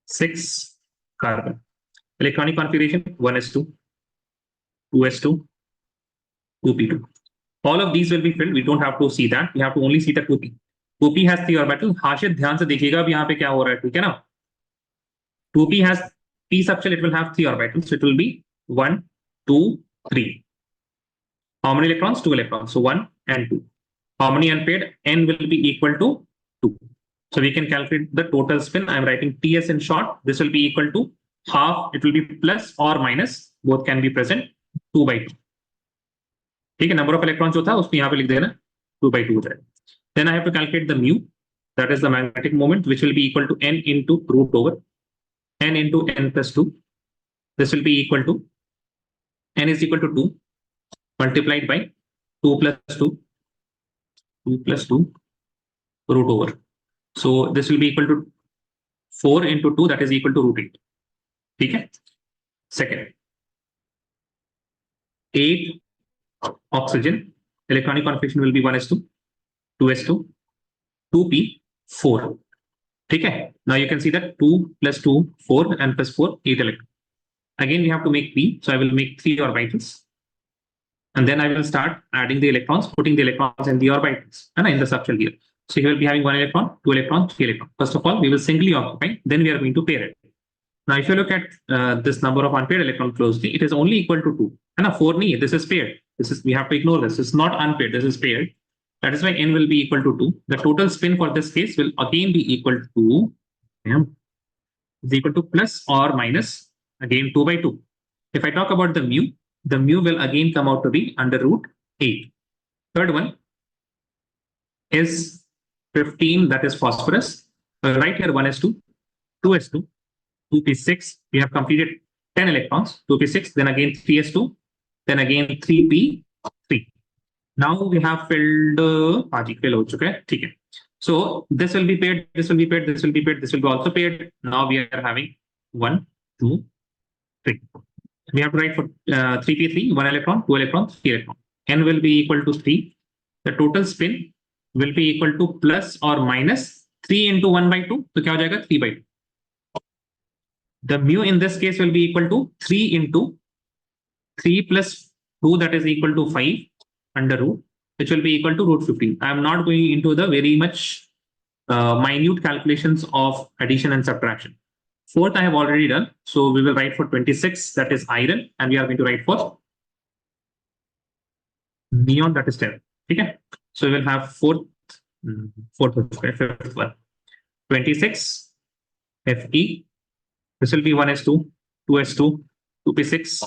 6 carbon, electronic configuration 1s2, 2s2, 2p2, all of these will be filled, we don't have to see that, we have to only see the 2p, 2p has 3 orbital। हाशिद ध्यान से देखिएगा अब यहाँ पे क्या हो रहा है, ठीक है ना। 2p has p subshell, it will have 3 orbitals, so it will be 1, 2, 3. How many electrons? 2 electrons, so 1 and 2. How many unpaired? N will be equal to 2. So we can calculate the total spin. I am writing TS in short. This will be equal to half, it will be plus or minus, both can be present, 2 by 2. ठीक है, number of electrons जो था उसको यहाँ पे लिख देना, 2 by 2 हो जाएगा। Then I have to calculate the mu, that is the magnetic moment, which will be equal to N into root over n into n plus 2. This will be equal to n is equal to 2 multiplied by 2 plus 2, 2 plus 2 root over. So this will be equal to 4 into 2, that is equal to root 8. Okay. Second, 8 oxygen, electronic configuration will be 1s2, 2s2, 2p, 4. Okay. Now you can see that 2 plus 2, 4, and plus 4, 8 electrons. Again, we have to make p. So I will make 3 orbitals. And then I will start adding the electrons, putting the electrons in the orbitals and in the subshell here. So you will be having 1 electron, 2 electrons, 3 electrons. First of all, we will singly occupy, then we are going to pair it. Now, if you look at this number of unpaired electron closely, it is only equal to 2. And 4 nahi, this is paired. We have to ignore this. It's not unpaired, this is paired. That is why n will be equal to 2. The total spin for this case will again be equal to is equal to plus or minus again 2 by 2. If I talk about the mu will again come out to be under root 8. Third one is 15, that is phosphorus. Right here 1s2, 2s2, 2p6. We have completed 10 electrons, 2p6, then again 3s2, then again 3p3. Now we have filled okay. So this will be paired, this will be paired, this will be paired, this will be also paired. Now we are having 1, 2, 3. We have to write for 3p3, 1 electron, 2 electrons, 3 electrons. N will be equal to 3. The total spin will be equal to plus or minus 3 into 1 by 2. So क्या हो जाएगा 3 by 2. The mu in this case will be equal to 3 into 3 plus 2, that is equal to 5 under root, which will be equal to root 15. I am not going into the very much minute calculations of addition and subtraction. Fourth, I have already done. So we will write for 26, that is iron, and we are going to write for neon, that is 10. Okay. So we will have fifth one. 26 Fe. This will be 1s2, 2s2, 2p6,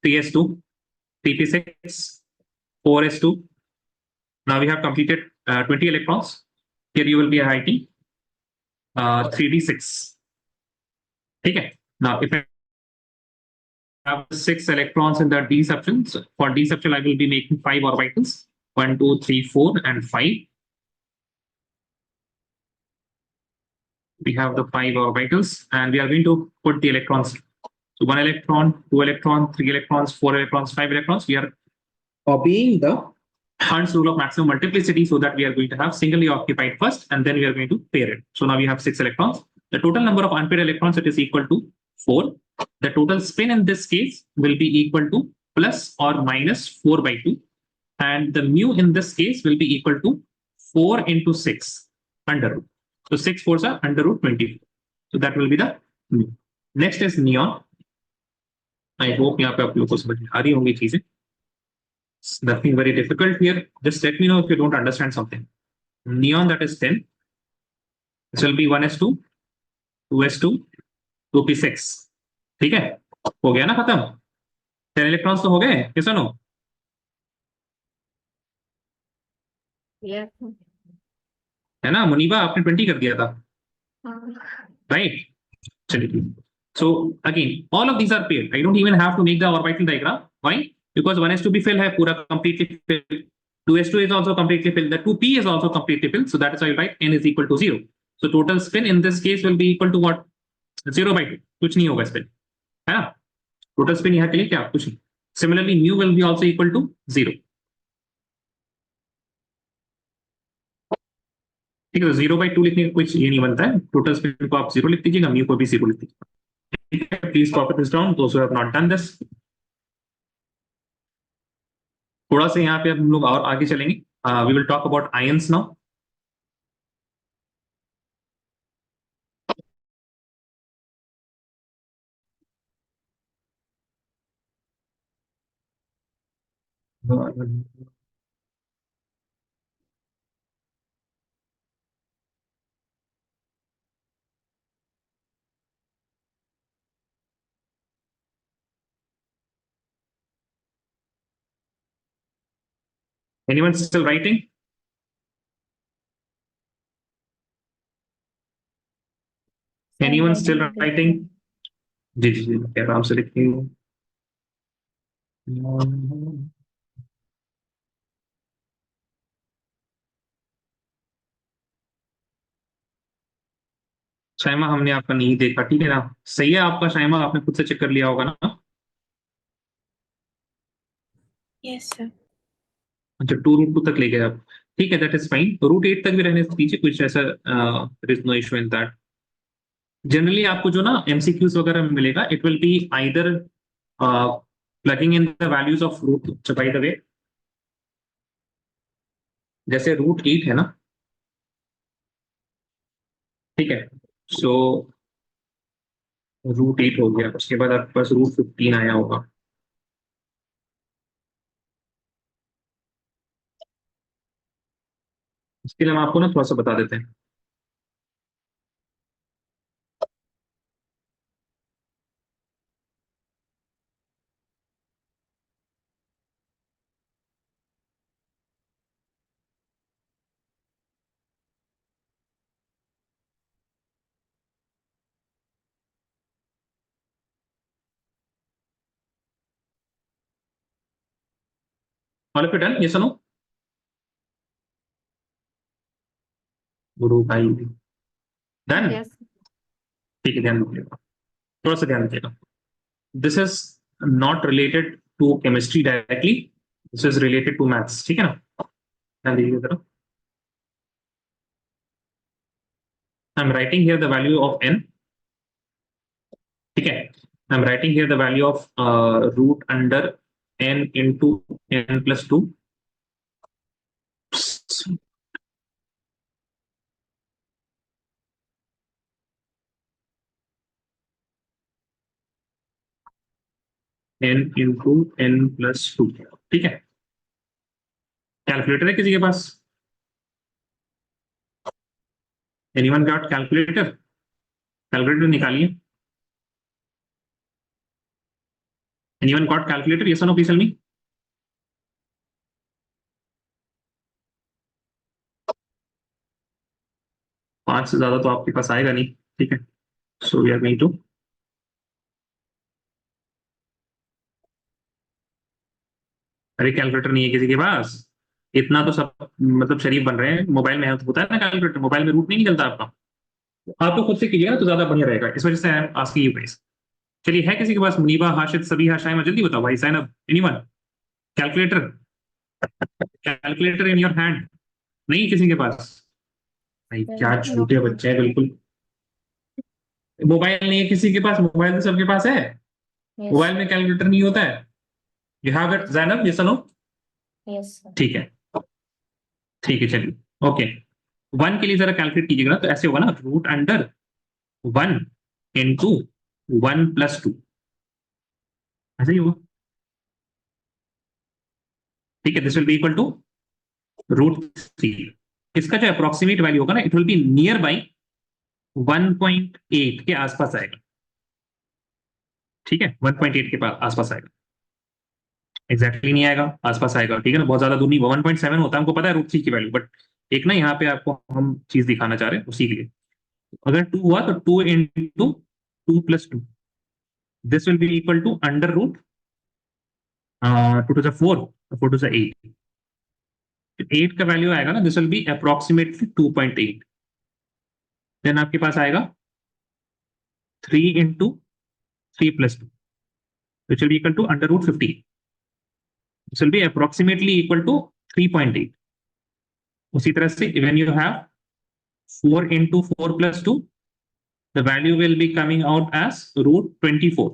3s2, 3p6, 4s2. Now we have completed 20 electrons. Here you will be writing 3d6. Okay. Now if I have 6 electrons in the d subshell, so for d subshell I will be making 5 orbitals, 1, 2, 3, 4, and 5. We have the 5 orbitals, and we are going to put the electrons. So 1 electron, 2 electrons, 3 electrons, 4 electrons, 5 electrons. We are obeying the Hund's rule of maximum multiplicity, so that we are going to have singly occupied first, and then we are going to pair it. So now we have 6 electrons. The total number of unpaired electrons, it is equal to 4. The total spin in this case will be equal to plus or minus 4 by 2. And the mu in this case will be equal to 4 into 6 under root. So 6 fours are under root 24. So that will be the mu. Next is neon. I hope यहाँ पे आप लोगों को समझ में आ रही होंगी चीजें. Nothing very difficult here. Just let me know if you don't understand something. Neon, that is 10. This will be 1s2, 2s2, 2p6. ठीक है, हो गया ना खत्म. 10 इलेक्ट्रॉन्स तो हो गए, yes or no? Yes. है ना मुनीबा, आपने 20 कर दिया था, right? चलिए. So again, all of these are paired. I don't even have to make the orbital diagram. Why? Because 1s2 भी fill है पूरा completely filled. 2s2 is also completely filled. The 2p is also completely filled. So that is why you write n is equal to 0. So total spin in this case will be equal to what? 0 by 2. कुछ नहीं होगा spin, है ना? Total spin यहाँ के लिए क्या? कुछ नहीं. Similarly, mu will be also equal to 0. ठीक है, तो 0 by 2 लिखने का कुछ ये नहीं बनता है. टोटल स्पिन को आप 0 लिख दीजिएगा, म्यू को भी 0 लिख दीजिएगा. Please copy this down, those who have not done this. थोड़ा सा यहाँ पे हम लोग और आगे चलेंगे. We will talk about ions now. Anyone still writing? Anyone still writing? जी जी जी, आराम से लिखती हूँ। शाइमा हमने आपका नहीं देखा, ठीक है ना? सही है आपका शाइमा, आपने खुद से चेक कर लिया होगा ना? Yes, sir. अच्छा, 2√2 तक ले गए आप, ठीक है, दैट इज फाइन। √8 तक भी रहने दीजिए, कुछ ऐसा no issue in that. Generally आपको जो ना एमसीक्यूज वगैरह में मिलेगा, it will be either plugging in the values of root, by the way जैसे √8 है ना, ठीक है। सो √8 हो गया, उसके बाद आपके पास √15 आया होगा। इसके लिए हम आपको ना थोड़ा सा बता देते हैं। All of it done, yes और नो? गुरु भाई डन, Yes. ठीक है, ध्यान रखिएगा, थोड़ा सा ध्यान रखिएगा। This is not related to chemistry directly, this is related to maths, ठीक है ना? ध्यान दीजिए जरा। I am writing here the value of n, ठीक है। I am writing here the value of root under n into n+2 n into n+2, ठीक है। कैलकुलेटर है किसी के पास? Anyone got calculator? कैलकुलेटर निकालिए। एनीवन गॉट कैलकुलेटर, यस और नो, प्लीज टेल मी। 5 से ज्यादा तो आपके पास आएगा नहीं, ठीक है। So we are going to, अरे कैलकुलेटर नहीं है किसी के पास? इतना तो सब मतलब शरीफ बन रहे हैं, मोबाइल में है तो होता है ना कैलकुलेटर, मोबाइल में रूट नहीं निकलता आपका। आप तो खुद से कीजिएगा तो ज्यादा बढ़िया रहेगा, इस वजह से I am asking you guys. चलिए, है किसी के पास? मुनीबा, हाशिद, सभी, शाइमा, जल्दी बताओ भाई। Sign up, anyone? Calculator, calculator in your hand? नहीं किसी के पास? भाई क्या Well, झूठे बच्चे हैं बिल्कुल। मोबाइल नहीं है किसी के पास? मोबाइल तो सबके पास है, yes, मोबाइल में कैलकुलेटर नहीं होता है। You have it Zainab, yes और नो? yes, sir. ठीक है, ठीक है, चलिए, ओके। 1 के लिए जरा कैलकुलेट कीजिएगा ना, तो ऐसे होगा ना, रूट अंडर 1 इंटू 1+2, ऐसे ही होगा, ठीक है। This will be equal to √3। इसका जो अप्रोक्सीमेट वैल्यू होगा ना, it will be near by 1.8 के आसपास आएगा, ठीक है। 1.8 के पास आसपास आएगा, एग्जैक्टली नहीं आएगा, आसपास आएगा, ठीक है ना, बहुत ज्यादा दूर नहीं। 1.7 होता है, हमको पता है √3 की वैल्यू, बट एक ना यहाँ पे आपको हम चीज दिखाना चाह रहे हैं उसी के लिए। अगर 2 हुआ तो 2 × 2 + 2, this will be equal to under root 2 to the 4, 4 to the 8। 8 का वैल्यू आएगा ना, this will be approximately 2.8। Then आपके पास आएगा 3 × 3+2, which will be equal to under root 50। This will be approximately equal to 3.8। उसी तरह से when you have 4 × 4+2, the value will be coming out as √24.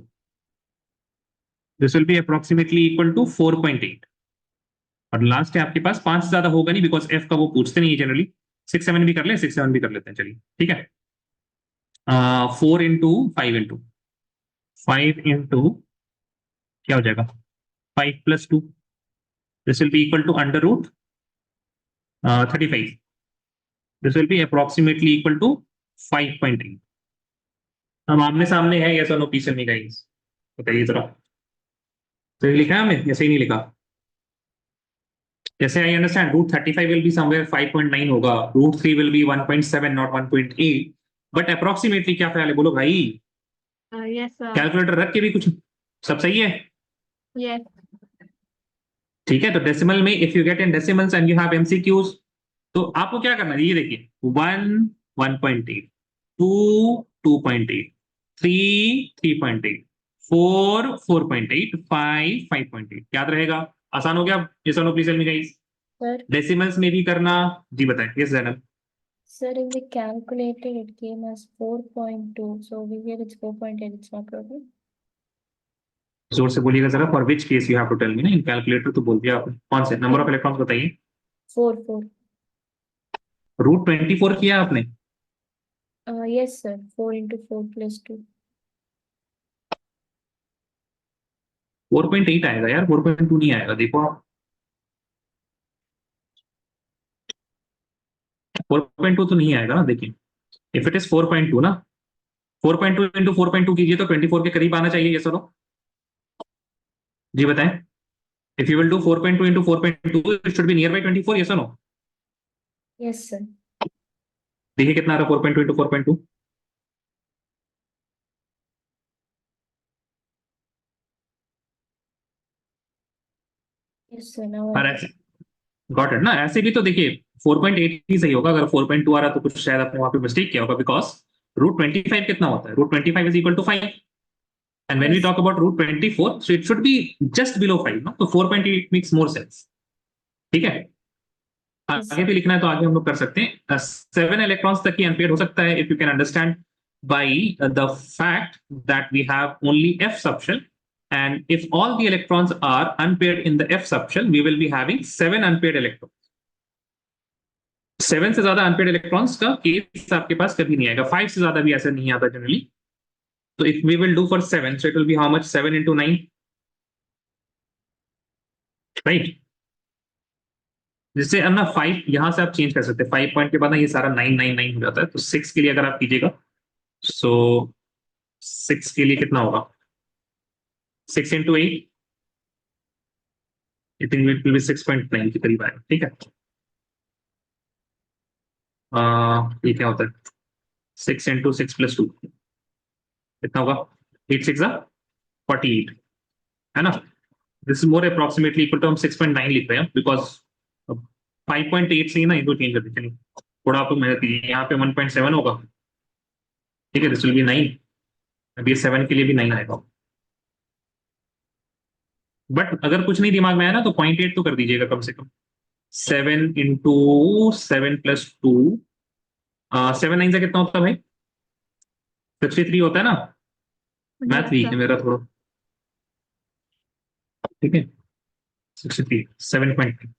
This will be approximately equal to 4.8। और last है आपके पास, 5 से ज्यादा होगा नहीं, बिकॉज एफ का वो पूछते नहीं है जनरली। 6 7 भी कर ले, 6 7 भी कर लेते हैं, चलिए, ठीक है। 4 × 5 × 5 क्या हो जाएगा? 5+2, this will be equal to under root 35। This will be approximately equal to 5.8। हम आमने सामने है, यस और नो, पीछे नहीं गाइस, बताइए जरा। तो ये लिखा है हमने या सही नहीं लिखा? जैसे I understand √35 will be somewhere 5.9 होगा, √3 will be 1.7 not 1.8, but approximately क्या ख्याल है, बोलो भाई? Yes, sir. कैलकुलेटर रख के भी कुछ सब सही है? Yes. ठीक है, तो डेसिमल में if you get in decimals and you have MCQs, तो आपको क्या करना है ये देखिए, 1 1.8, 2 2.8, 3 3.8, 4 4.8, 5 5.8, याद रहेगा? आसान हो गया? ये no please tell me guys. Sir, decimals में भी करना जी, बताएं। Yes Zainab. sir, in the calculator it came as 4.2. So over here it's 4.8. It's not problem. जोर से बोलिएगा जरा, for which case you have to tell me ना, इन कैलकुलेटर तो बोल दिया आपने, कौन से नंबर ऑफ इलेक्ट्रॉन्स बताइए। 4. √24 किया आपने? Yes, sir. 4 into 4 plus 2. 4.8 आएगा यार, 4.2 नहीं आएगा, देखो आप। 4.2 तो नहीं आएगा ना, देखिए। इफ इट इज 4.2 ना, 4.2 इंटू 4.2 कीजिए तो 24 के करीब आना चाहिए, ये सुनो जी, बताएं। If you will do 4.2 into 4.2, it should B near by 24, ये सुनो। Yes, sir. देखिए कितना आ रहा है 4.2 इंटू 4.2। Yes, sir. Now और I ऐसे गॉट इट ना, ऐसे भी तो देखिए 4.8 ही सही होगा, अगर 4.2 आ रहा तो कुछ शायद आपने वहां पे मिस्टेक किया होगा, बिकॉज √25 कितना होता है? √25 is equal to 5, and when we yes, talk about √24, so it should be just below 5 ना, तो 4.8 मेक्स मोर सेंस। ठीक है, yes, आगे भी लिखना है तो आगे हम लोग कर सकते हैं। 7 इलेक्ट्रॉन्स तक ही अनपेयर्ड हो सकता है, if you can understand by the fact that we have only f subshell, and if all the electrons are unpaired in the f subshell, we will be having 7 unpaired electrons। 7 से ज्यादा unpaired electrons का case आपके पास कभी नहीं आएगा, 5 से ज्यादा भी ऐसा नहीं आता जनरली। तो if we will do for 7, so it will be how much? 7 into 9, right? जिससे ना 5 यहां से आप चेंज कर सकते हैं, 5 पॉइंट के बाद ना ये सारा 9 9 9 हो जाता है, तो 6 के लिए अगर आप कीजिएगा, सो 6 के लिए कितना होगा? 6 into 8, I think it will B 6.9 के करीब आएगा। ठीक है, ये क्या होता है? 6 into 6 plus 2 कितना होगा? 8 6 48, है ना? This is more approximately equal to, हम 6.9 लिख रहे हैं बिकॉज 5.8 से ही ना इनको चेंज कर दीजिए, थोड़ा आपको मेहनत कीजिए। यहाँ पे 1.7 होगा, ठीक है, दिस विल बी 9, अभी 7 के लिए भी 9 आएगा। बट अगर कुछ नहीं दिमाग में आया ना तो 0.8 तो कर दीजिएगा कम से कम। 7 into 7 plus 2, 7 9 से कितना होता है भाई? 63 होता है ना? Math Yes, week sir. है मेरा थोड़ा, ठीक है। 63 7.9,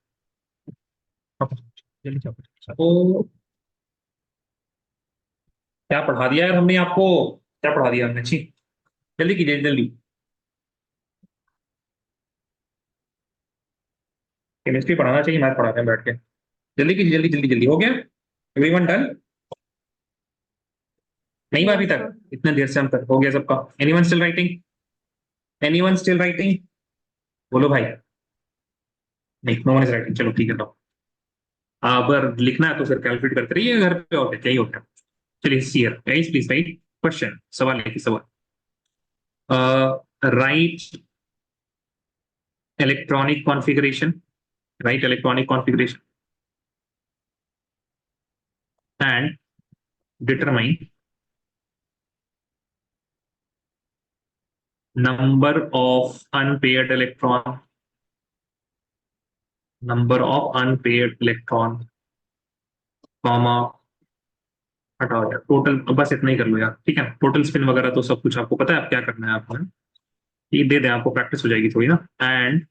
तो क्या पढ़ा दिया यार हमने आपको? क्या पढ़ा दिया हमने? छी, जल्दी कीजिए जल्दी। केमिस्ट्री पढ़ाना चाहिए, मैथ पढ़ाते हैं बैठ के। जल्दी कीजिए, जल्दी जल्दी जल्दी। हो गया एवरीवन? डन? नहीं हुआ Yes, अभी तक? sir. इतना देर से हम तक हो गया सबका? Anyone still writing? Anyone still writing? बोलो भाई। नहीं, नो वन इज राइटिंग, चलो ठीक है। तो अगर लिखना है तो फिर कैलकुलेट करते रहिए घर पे, और क्या ही होता है। चलिए here guys, please right question, सवाल है कि सवाल, right electronic configuration, right electronic configuration and determine number of unpaired electron, number of unpaired electron, comma, हटाओ यार, टोटल बस इतना ही कर लो यार, ठीक है। टोटल स्पिन वगैरह तो सब कुछ आपको पता है, आप क्या करना है आपको, है? ये दे दें आपको, प्रैक्टिस हो जाएगी थोड़ी ना। And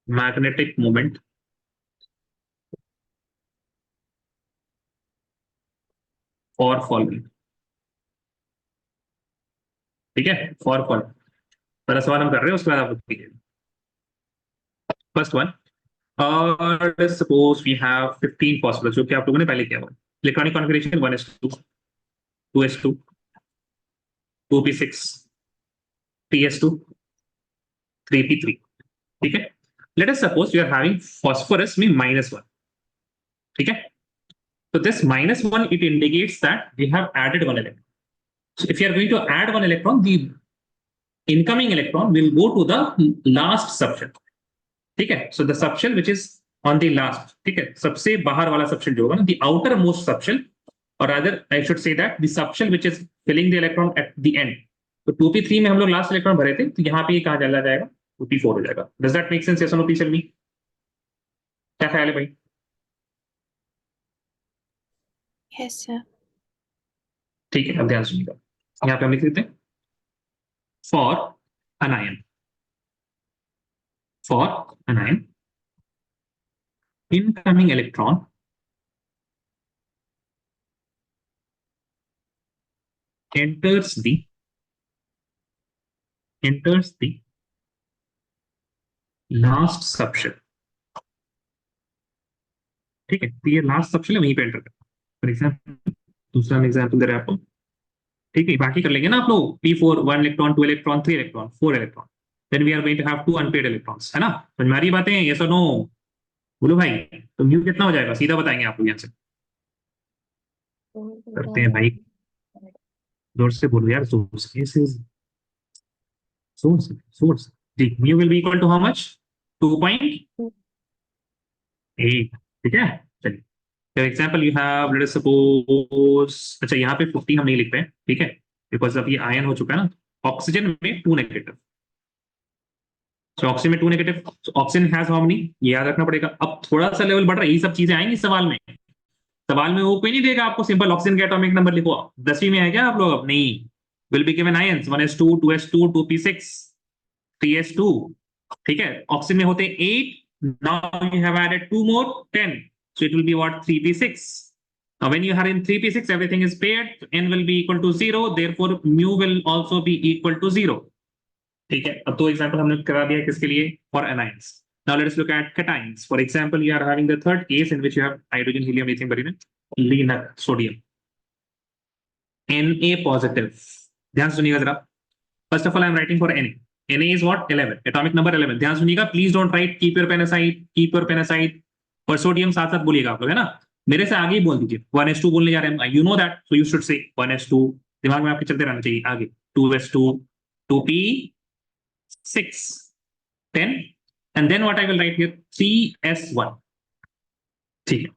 magnetic moment for following, ठीक है, फॉर फॉलोइंग। पहला सवाल हम कर रहे हैं, उसके बाद आप कीजिए। फर्स्ट वन, और सपोज वी हैव 15 फॉस्फोरस, जो कि आप लोगों ने पहले किया हुआ। Electronic configuration 1s2, 2s2, 2p6, 3s2, 3p3, ठीक है। Let us suppose you are having phosphorus में -1, ठीक है। So this -1, it indicates that we have added one electron. So if you are going to add one electron, the incoming electron will go to the last subshell. ठीक है? So the subshell which is on the last, ठीक है? सबसे बाहर वाला subshell जो होगा ना, the outermost subshell, or rather I should say that the subshell which is filling the electron at the end. तो 2p3 में हम लोग लास्ट इलेक्ट्रॉन भरे थे, तो यहाँ पे कहाँ चला जाएगा? 2p4 हो जाएगा. Does that make sense? Yes or no? Please tell me. क्या ख्याल है भाई? Yes, sir. ठीक है, अब ध्यान सुनिएगा. यहाँ पे हम लिख देते हैं for an ion. For an ion, incoming electron enters the last subshell. ठीक है, तो ये लास्ट सबशेल है, वहीं पे एंटर करता है. फॉर एग्जाम्पल दूसरा एग्जाम्पल दे रहा है आपको. ठीक है, बाकी कर लेंगे ना आप लोग. P4 1 electron, 2 electron, 3 electron, 4 electron. Then we are going to have 2 unpaid electrons, है ना? समझ में आ रही बातें? यस और नो? बोलो भाई. तो म्यू कितना हो जाएगा? सीधा बताएंगे आप लोग यहाँ से. करते हैं भाई, जोर से बोलो यार. सोर्स जी. Mu will be equal to how much? 2.8. ठीक है, चलिए. For example, you have, let us suppose, अच्छा यहाँ पे 50 हम नहीं लिख रहे हैं, ठीक है, बिकॉज अब ये आयन हो चुका है ना. ऑक्सीजन में 2 नेगेटिव. So ऑक्सीजन में 2 negative. Oxygen has how many? ये याद रखना पड़ेगा. अब थोड़ा सा लेवल बढ़ रहा है, यही सब चीजें आएंगी सवाल में. सवाल में वो कोई नहीं देगा आपको सिंपल ऑक्सीजन के एटॉमिक नंबर लिखो. 10वीं में है क्या आप लोग? अब नहीं. Will be given ions 1s2 2s2 2p6 3s2. ठीक है, ऑक्सीजन में होते 8. Now you have added 2 more 10. So it will be what? 3p6. Now when you are in 3p6, everything is paired. N will be equal to 0. Therefore, mu will also be equal to 0. ठीक है, अब 2 example हमने करा दिया किसके लिए? For anions. Now let us look at cations. For example, you are having the third case in which you have hydrogen, helium, lithium, barium, lean sodium. Na positive. ध्यान सुनिएगा जरा. First of all, I am writing for Na. Na is what? 11. Atomic number 11. ध्यान सुनिएगा. Please don't write. Keep your pen aside. Keep your pen aside. और sodium साथ साथ बोलिएगा आप लोग, है ना? मेरे से आगे ही बोल दीजिए. 1s2 बोलने जा रहे हैं. You know that, so you should say 1s2. दिमाग में आपके चलते रहना चाहिए. आगे 2s2 2p6 10 and then what I will write here? 3s1. ठीक है.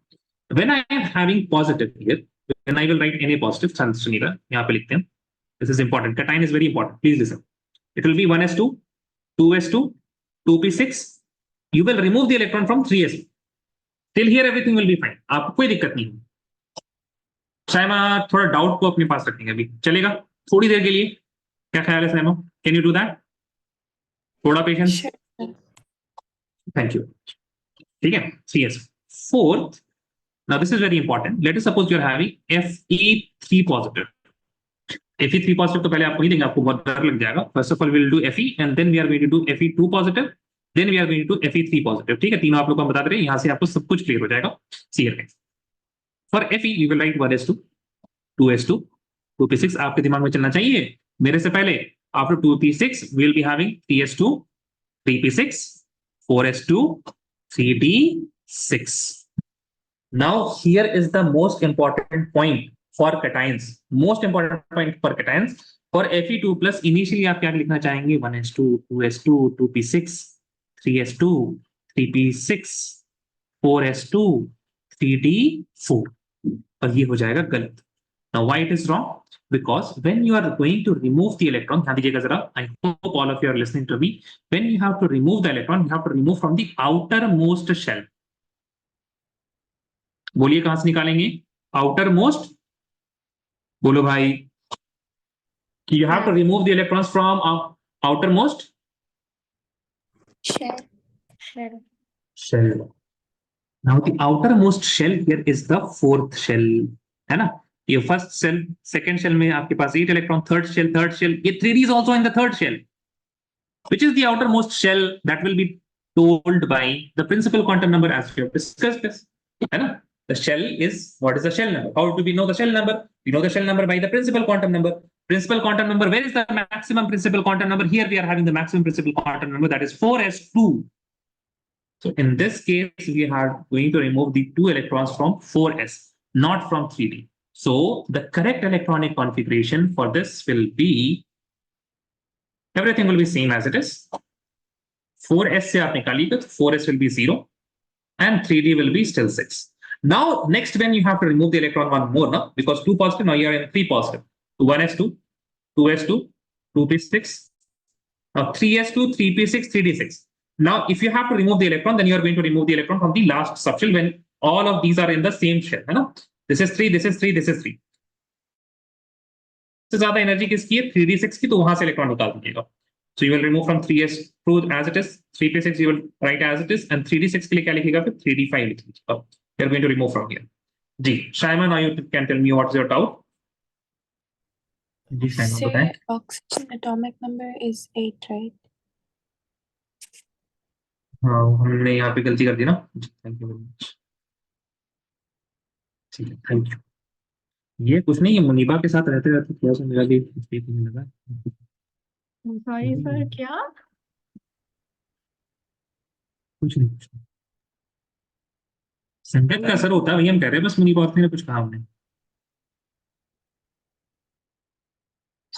When I am having positive here, when I will write Na positive, सुनिएगा यहाँ पे लिखते हैं. This is important. Cation is very important. Please listen. It will be 1s2 2s2 2p6. You will remove the electron from 3s2. Till here everything will be fine. आपको कोई दिक्कत नहीं होगी. साइमा थोड़ा डाउट को अपने पास रखेंगे अभी, चलेगा थोड़ी देर के लिए. क्या ख्याल है Saima? Can you do that? थोड़ा पेशेंस. Sure. Thank you. ठीक है. CS. Fourth, now this is very important. Let us suppose you are having Fe3 positive. Fe3 positive तो पहले आपको नहीं देंगे, आपको बहुत डर लग जाएगा. First of all we will do Fe and then we are going to do Fe2 positive. Then we are going to do Fe3 positive. ठीक है, तीनों आप लोग को हम बता दे रहे हैं. यहाँ से आपको सब कुछ क्लियर हो जाएगा. See here. For Fe you will write 1s2 2s2 2p6. आपके दिमाग में चलना चाहिए मेरे से पहले. After 2p6 we will be having 3s2 3p6 4s2 3p6. Now here is the most important point for cations. Most important point for cations. For Fe2 plus initially आप क्या लिखना चाहेंगे? 1s2 2s2 2p6 3s2 3p6 4s2 3d4. और ये हो जाएगा गलत. Now why it is wrong? Because when you are going to remove the electron, ध्यान दीजिएगा जरा. I hope all of you are listening to me. When you have to remove the electron, you have to remove from the outermost shell. बोलिए कहां से निकालेंगे? outermost. बोलो भाई. You have to remove the electrons from outermost shell. Now the outermost shell here is the fourth shell, है ना? ये first shell, second shell में आपके पास 8 electron, third shell, ये 3D is also in the third shell, which is the outermost shell that will be told by the principal quantum number as we have discussed this, है ना? The shell is, what is the shell number? How do we know the shell number? We know the shell number by the principal quantum number. Principal quantum number, where is the maximum principal quantum number? Here we are having the maximum principal quantum number, that is 4s2. So in this case, we are going to remove the 2 electrons from 4s. not from 3D. So the correct electronic configuration for this will be, everything will be same as it is. 4s se aap nikaliye, 4s will be 0 and 3D will be still 6. Now, next when you have to remove the electron one more, no? Because 2 positive, now you are in 3 positive. 1s2, 2s2, 2p6, now 3s2, 3p6, 3d6. Now, if you have to remove the electron, then you are going to remove the electron from the last subshell when all of these are in the same shell. है ना? This is 3, this is 3, this is 3. सबसे ज्यादा energy किसकी है? 3d6 की, तो वहां से इलेक्ट्रॉन निकाल दीजिएगा. So you will remove from 3s2 as it is, 3p6 you will write as it is, and 3d6 के लिए क्या लिखिएगा फिर? 3d5 लिख लीजिएगा. You are going to remove from here. Ji, Shaima, now you can tell me what's your doubt. Ji, Shaima, बताएं. Say oxygen atomic number is 8, right? हाँ, हमने यहाँ पे गलती कर दी ना. Thank you very much. ठीक है, थैंक यू. ये कुछ नहीं, ये मुनीबा के साथ रहते रहते थोड़ा सा मेरा भी देखने लगा. सॉरी सर, क्या? कुछ नहीं, कुछ नहीं. संगत का असर होता है भैया, हम कह रहे हैं बस मुनीबा और ने कुछ कहा हमने.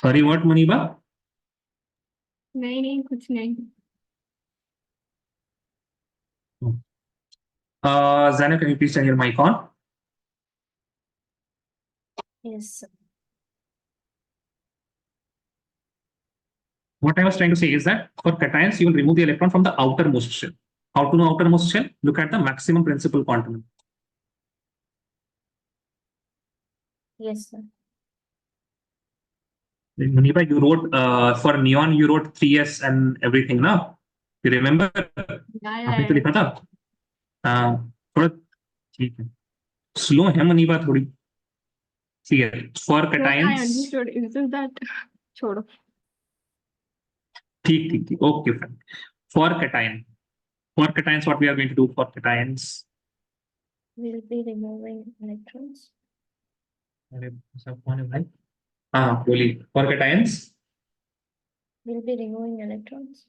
Sorry what Muniba? नहीं नहीं, कुछ नहीं. Zainab, can you please turn your mic on? Yes, sir. What I was trying to say is that for cations, you will remove the electron from the outermost shell. How to know outermost shell? Look at the maximum principal quantum. Yes, sir. Muniba, you wrote for neon, you wrote 3s and everything, na? You remember? आपने तो Yeah. लिखा था. थोड़ा ठीक है. Slow है मुनीबा थोड़ी. ठीक है. For No, I cations. understood. It's just that. छोड़ो. ठीक ठीक ठीक. Okay, fine. For cation. For cations, what we are going to do for cations? We'll be removing electrons. अरे सब कौन है भाई? हाँ बोलिए. For cations. We'll be removing electrons.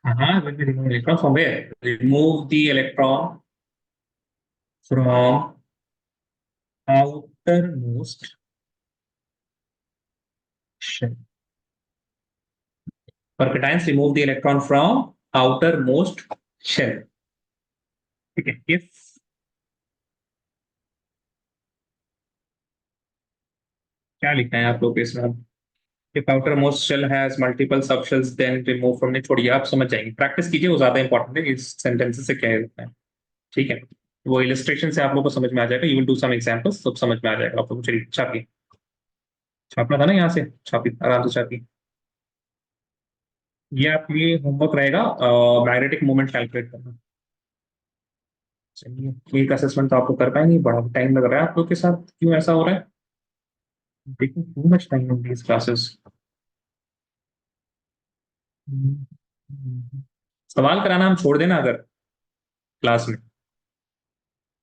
When we remove electron from where? Remove the electron from outermost shell. For cations, remove the electron from outermost shell. Okay. If क्या लिखना है आप लोग इसमें? If outermost shell has multiple subshells, then remove from. नहीं छोड़िए, आप समझ जाएंगे. प्रैक्टिस कीजिए, वो ज्यादा इंपॉर्टेंट है. इस सेंटेंसेस से क्या है, ठीक है? वो इलस्ट्रेशन से आप लोगों को समझ में आ जाएगा. You will do some examples, सब समझ में आ जाएगा आप लोगों को. चलिए छापिए. छापना था ना यहाँ से, छापिए आराम से छापिए. ये आपके लिए होमवर्क रहेगा, मैग्नेटिक मोमेंट कैलकुलेट करना. चलिए, एक असेसमेंट तो आपको कर पाएंगे. बड़ा टाइम लग रहा है आप लोग के साथ, क्यों ऐसा हो रहा है? Taking too much time in these classes. सवाल कराना हम छोड़ देना अगर क्लास में,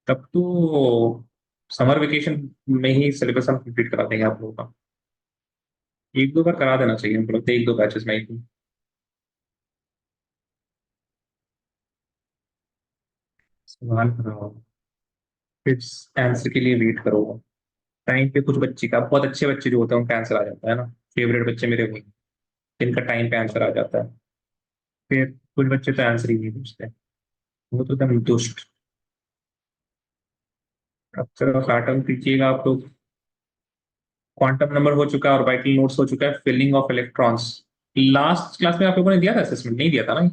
तब तो समर वेकेशन में ही सिलेबस हम कंप्लीट करा देंगे आप लोगों का. एक दो बार करा देना चाहिए हमको लगता है, एक दो बैचेस में ही. सवाल कराओ, फिर आंसर के लिए वेट करो. टाइम पे कुछ बच्चे का, बहुत अच्छे बच्चे जो होते हैं उनका आंसर आ जाता है ना. फेवरेट बच्चे मेरे वही, जिनका टाइम पे आंसर आ जाता है. फिर कुछ बच्चे तो आंसर ही नहीं पूछते, वो तो एकदम दुष्ट. अब चलो एटम कीजिएगा आप लोग. क्वांटम नंबर हो चुका है, और वाइटल नोट्स हो चुका है. Filling of electrons last class में आप लोगों ने दिया था, असेसमेंट नहीं दिया था ना?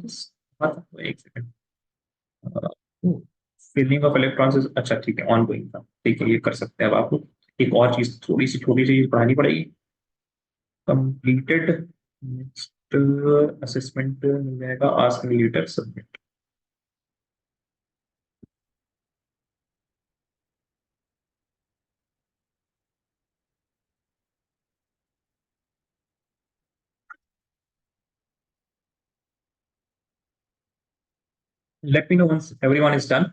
हाँ, तो एक सेकंड. फिलिंग ऑफ इलेक्ट्रॉन्स, अच्छा ठीक है, ऑन गोइंग था. ठीक है, ये कर सकते हैं अब आप लोग. एक और चीज, थोड़ी सी छोटी सी चीज पढ़ानी पड़ेगी. कंप्लीटेड नेक्स्ट असेसमेंट मिल जाएगा. Ask me later, submit. Let me know once everyone is done.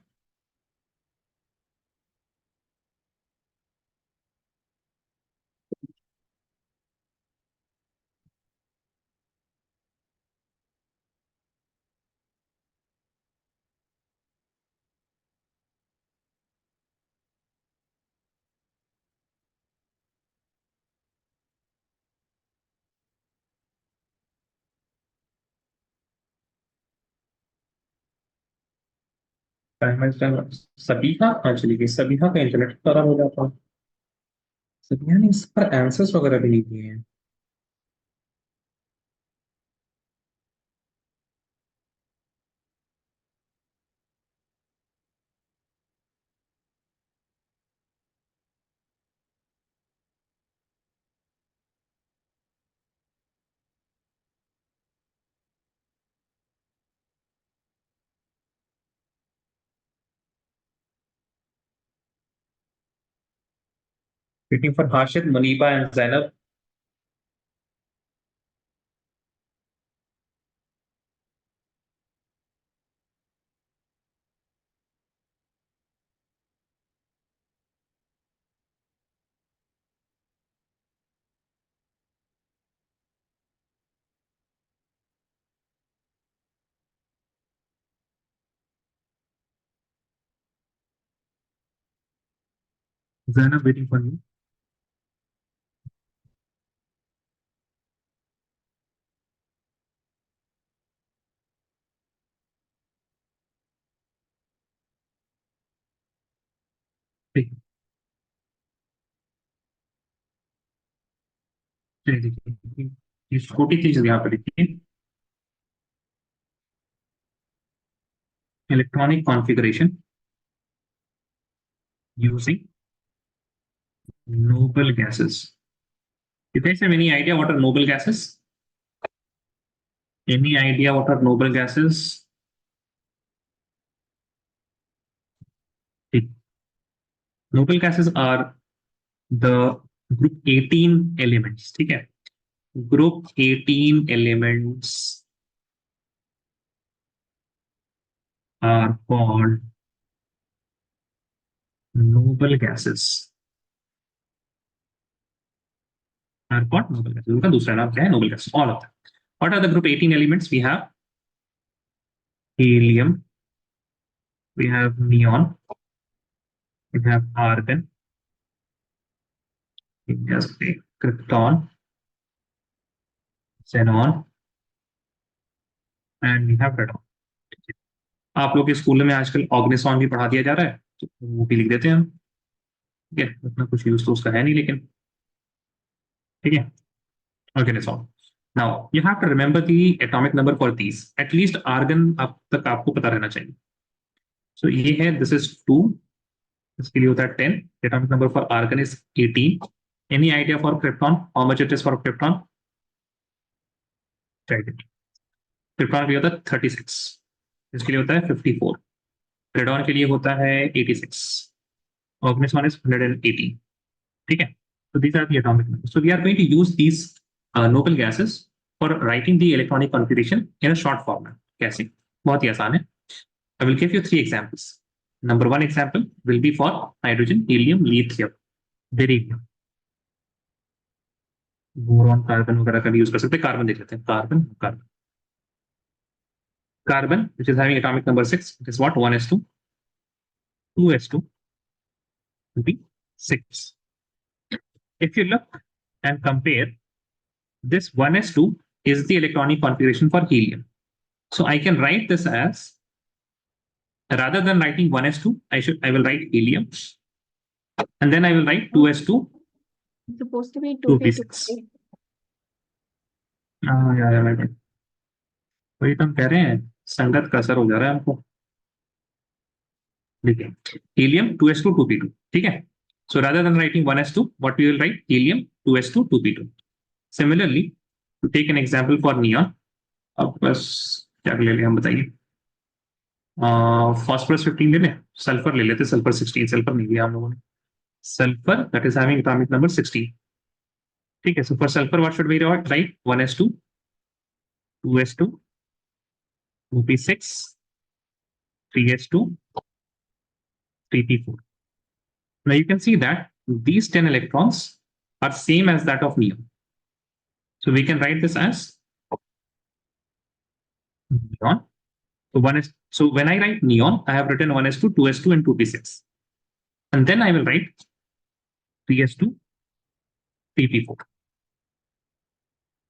Sabiha चली गई, सबिहा का इंटरनेट खराब हो जाता। सबिहा ने इस पर आंसर्स वगैरह भी नहीं दिए हैं। Waiting for Harshit, Maniba, and Zainab. Zainab, waiting for you. ठीक है, देखिए ये छोटी चीज यहाँ पर देखिए, electronic configuration using noble gases. You guys have any idea what are noble gases? Any idea what are noble gases? Noble gases are the group 18 elements. ठीक है, group 18 elements are called noble gases. Are called noble gases. उनका दूसरा नाम क्या है? Noble gases. All of them. What are the group 18 elements? We have helium, we have neon, we have argon, we have krypton, xenon, and we have radon. आप लोग के school में आजकल ऑर्गेनिसॉन भी पढ़ा दिया जा रहा है, तो वो भी लिख देते हैं हम। ठीक है, उतना कुछ यूज तो उसका है नहीं, लेकिन ठीक है, ऑर्गेनिसॉन। Now you have to remember the atomic number for these, at least argon अब तक आपको पता रहना चाहिए। सो ये है, दिस इज 2, इसके लिए होता है 10, atomic number for argon is 18। Any idea for krypton, how much it is for krypton? Krypton के लिए होता है 36, इसके लिए होता है 54, रेडॉन के लिए होता है 86, ऑर्गेनिसॉन इज 180। ठीक है, so these are the atomic numbers. So we are going to use these noble gases for writing the electronic configuration in a short format. कैसे? बहुत ही आसान है। I will give you 3 examples. Number 1 example will be for hydrogen, helium, lithium, beryllium, boron, carbon वगैरह का भी use कर सकते हैं। कार्बन देख लेते हैं, carbon carbon carbon which is having atomic number 6, it is what? 1s2, 2s2 will be 6. If you look and compare, this 1s2 is the electronic configuration for helium. So I can write this as, rather than writing 1s2, I will write helium, and then I will write 2s2, It's supposed to be 2p6. 2p2. यार वही तो हम कह रहे हैं, संगत का असर हो जा रहा है हमको। देखिए, helium 2s2 2p2, ठीक है। So rather than writing 1s2, what we will write? Helium 2s2 2p2. Similarly, to take an example for neon, अब बस क्या ले लें हम, बताइए। फॉस्फोरस 15 ले लें, सल्फर ले लेते, सल्फर 16, सल्फर नहीं लिया हम लोगों ने, sulphur that is having atomic number 16। ठीक है, so for sulphur what should we write? 1s2, 2s2, 2p6, 3s2, 3p4. Now you can see that these 10 electrons are same as that of neon. So we can write this as neon. So when I write neon, I have written 1s2, 2s2, and 2p6. And then I will write 3s2, 3p4.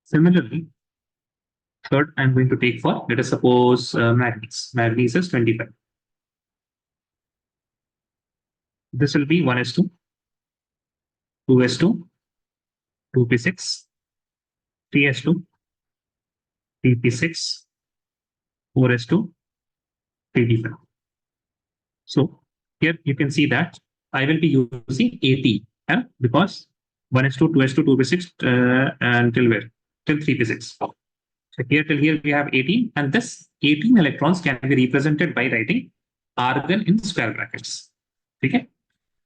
Similarly, third I'm going to take for, let us suppose manganese. Manganese is 25. this will be 1s2, 2s2, 2p6, 3s2, 3p6, 4s2, 3d5. So here you can see that I will be using 80 because 1s2, 2s2, 2p6 until where? Till 3p6. So here till here we have 18, and this 18 electrons can be represented by writing argon in square brackets. Okay.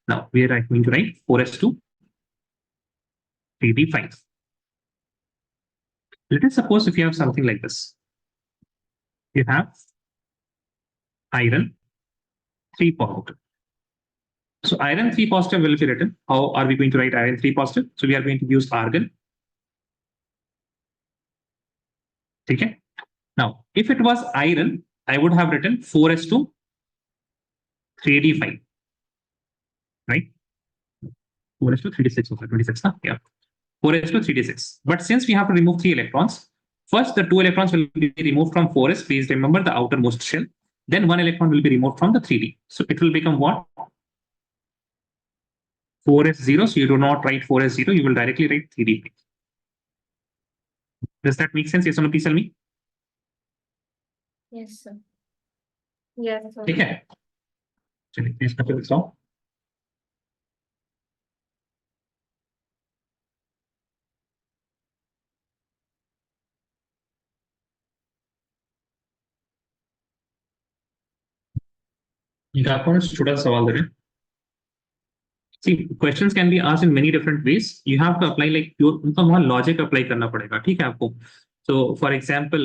Now we are going to write 4s2, 3d5. Let us suppose if you have something like this. You have iron 3 positive. So iron 3 positive will be written. How are we going to write iron 3 positive? So we are going to use argon. Okay. Now, if it was iron, I would have written 4s2, 3d5. Right? 4s2, 3d6. 26. Huh? Yeah. 4s2, 3d6. But since we have to remove 3 electrons, first the 2 electrons will be removed from 4s. Please remember the outermost shell. Then 1 electron will be removed from the 3d. So it will become what? 4s0. So you do not write 4s0. You will directly write 3d5. Does that make sense? Yes or no? Please tell me. Yes, sir. Yes, sir. ठीक है चलिए page number लिखता हूँ आपको छोटा सा सवाल दे रहे हैं See, questions can be asked in many different ways. You have to apply like your उनका वहाँ logic apply करना पड़ेगा ठीक है आपको So for example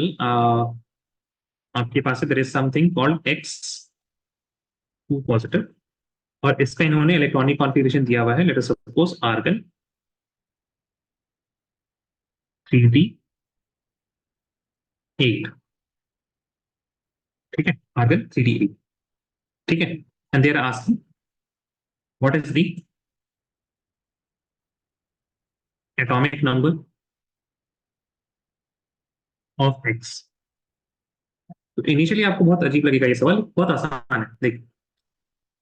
आपके पास there is something called X 2 positive और इसका इन्होंने इलेक्ट्रॉनिक कॉन्फ़िगरेशन दिया हुआ है let us suppose argon 3d8 ठीक है आर्गन 3d8 ठीक है and they are asking what is the atomic number of x तो इनिशियली आपको बहुत अजीब लगेगा ये सवाल बहुत आसान है देख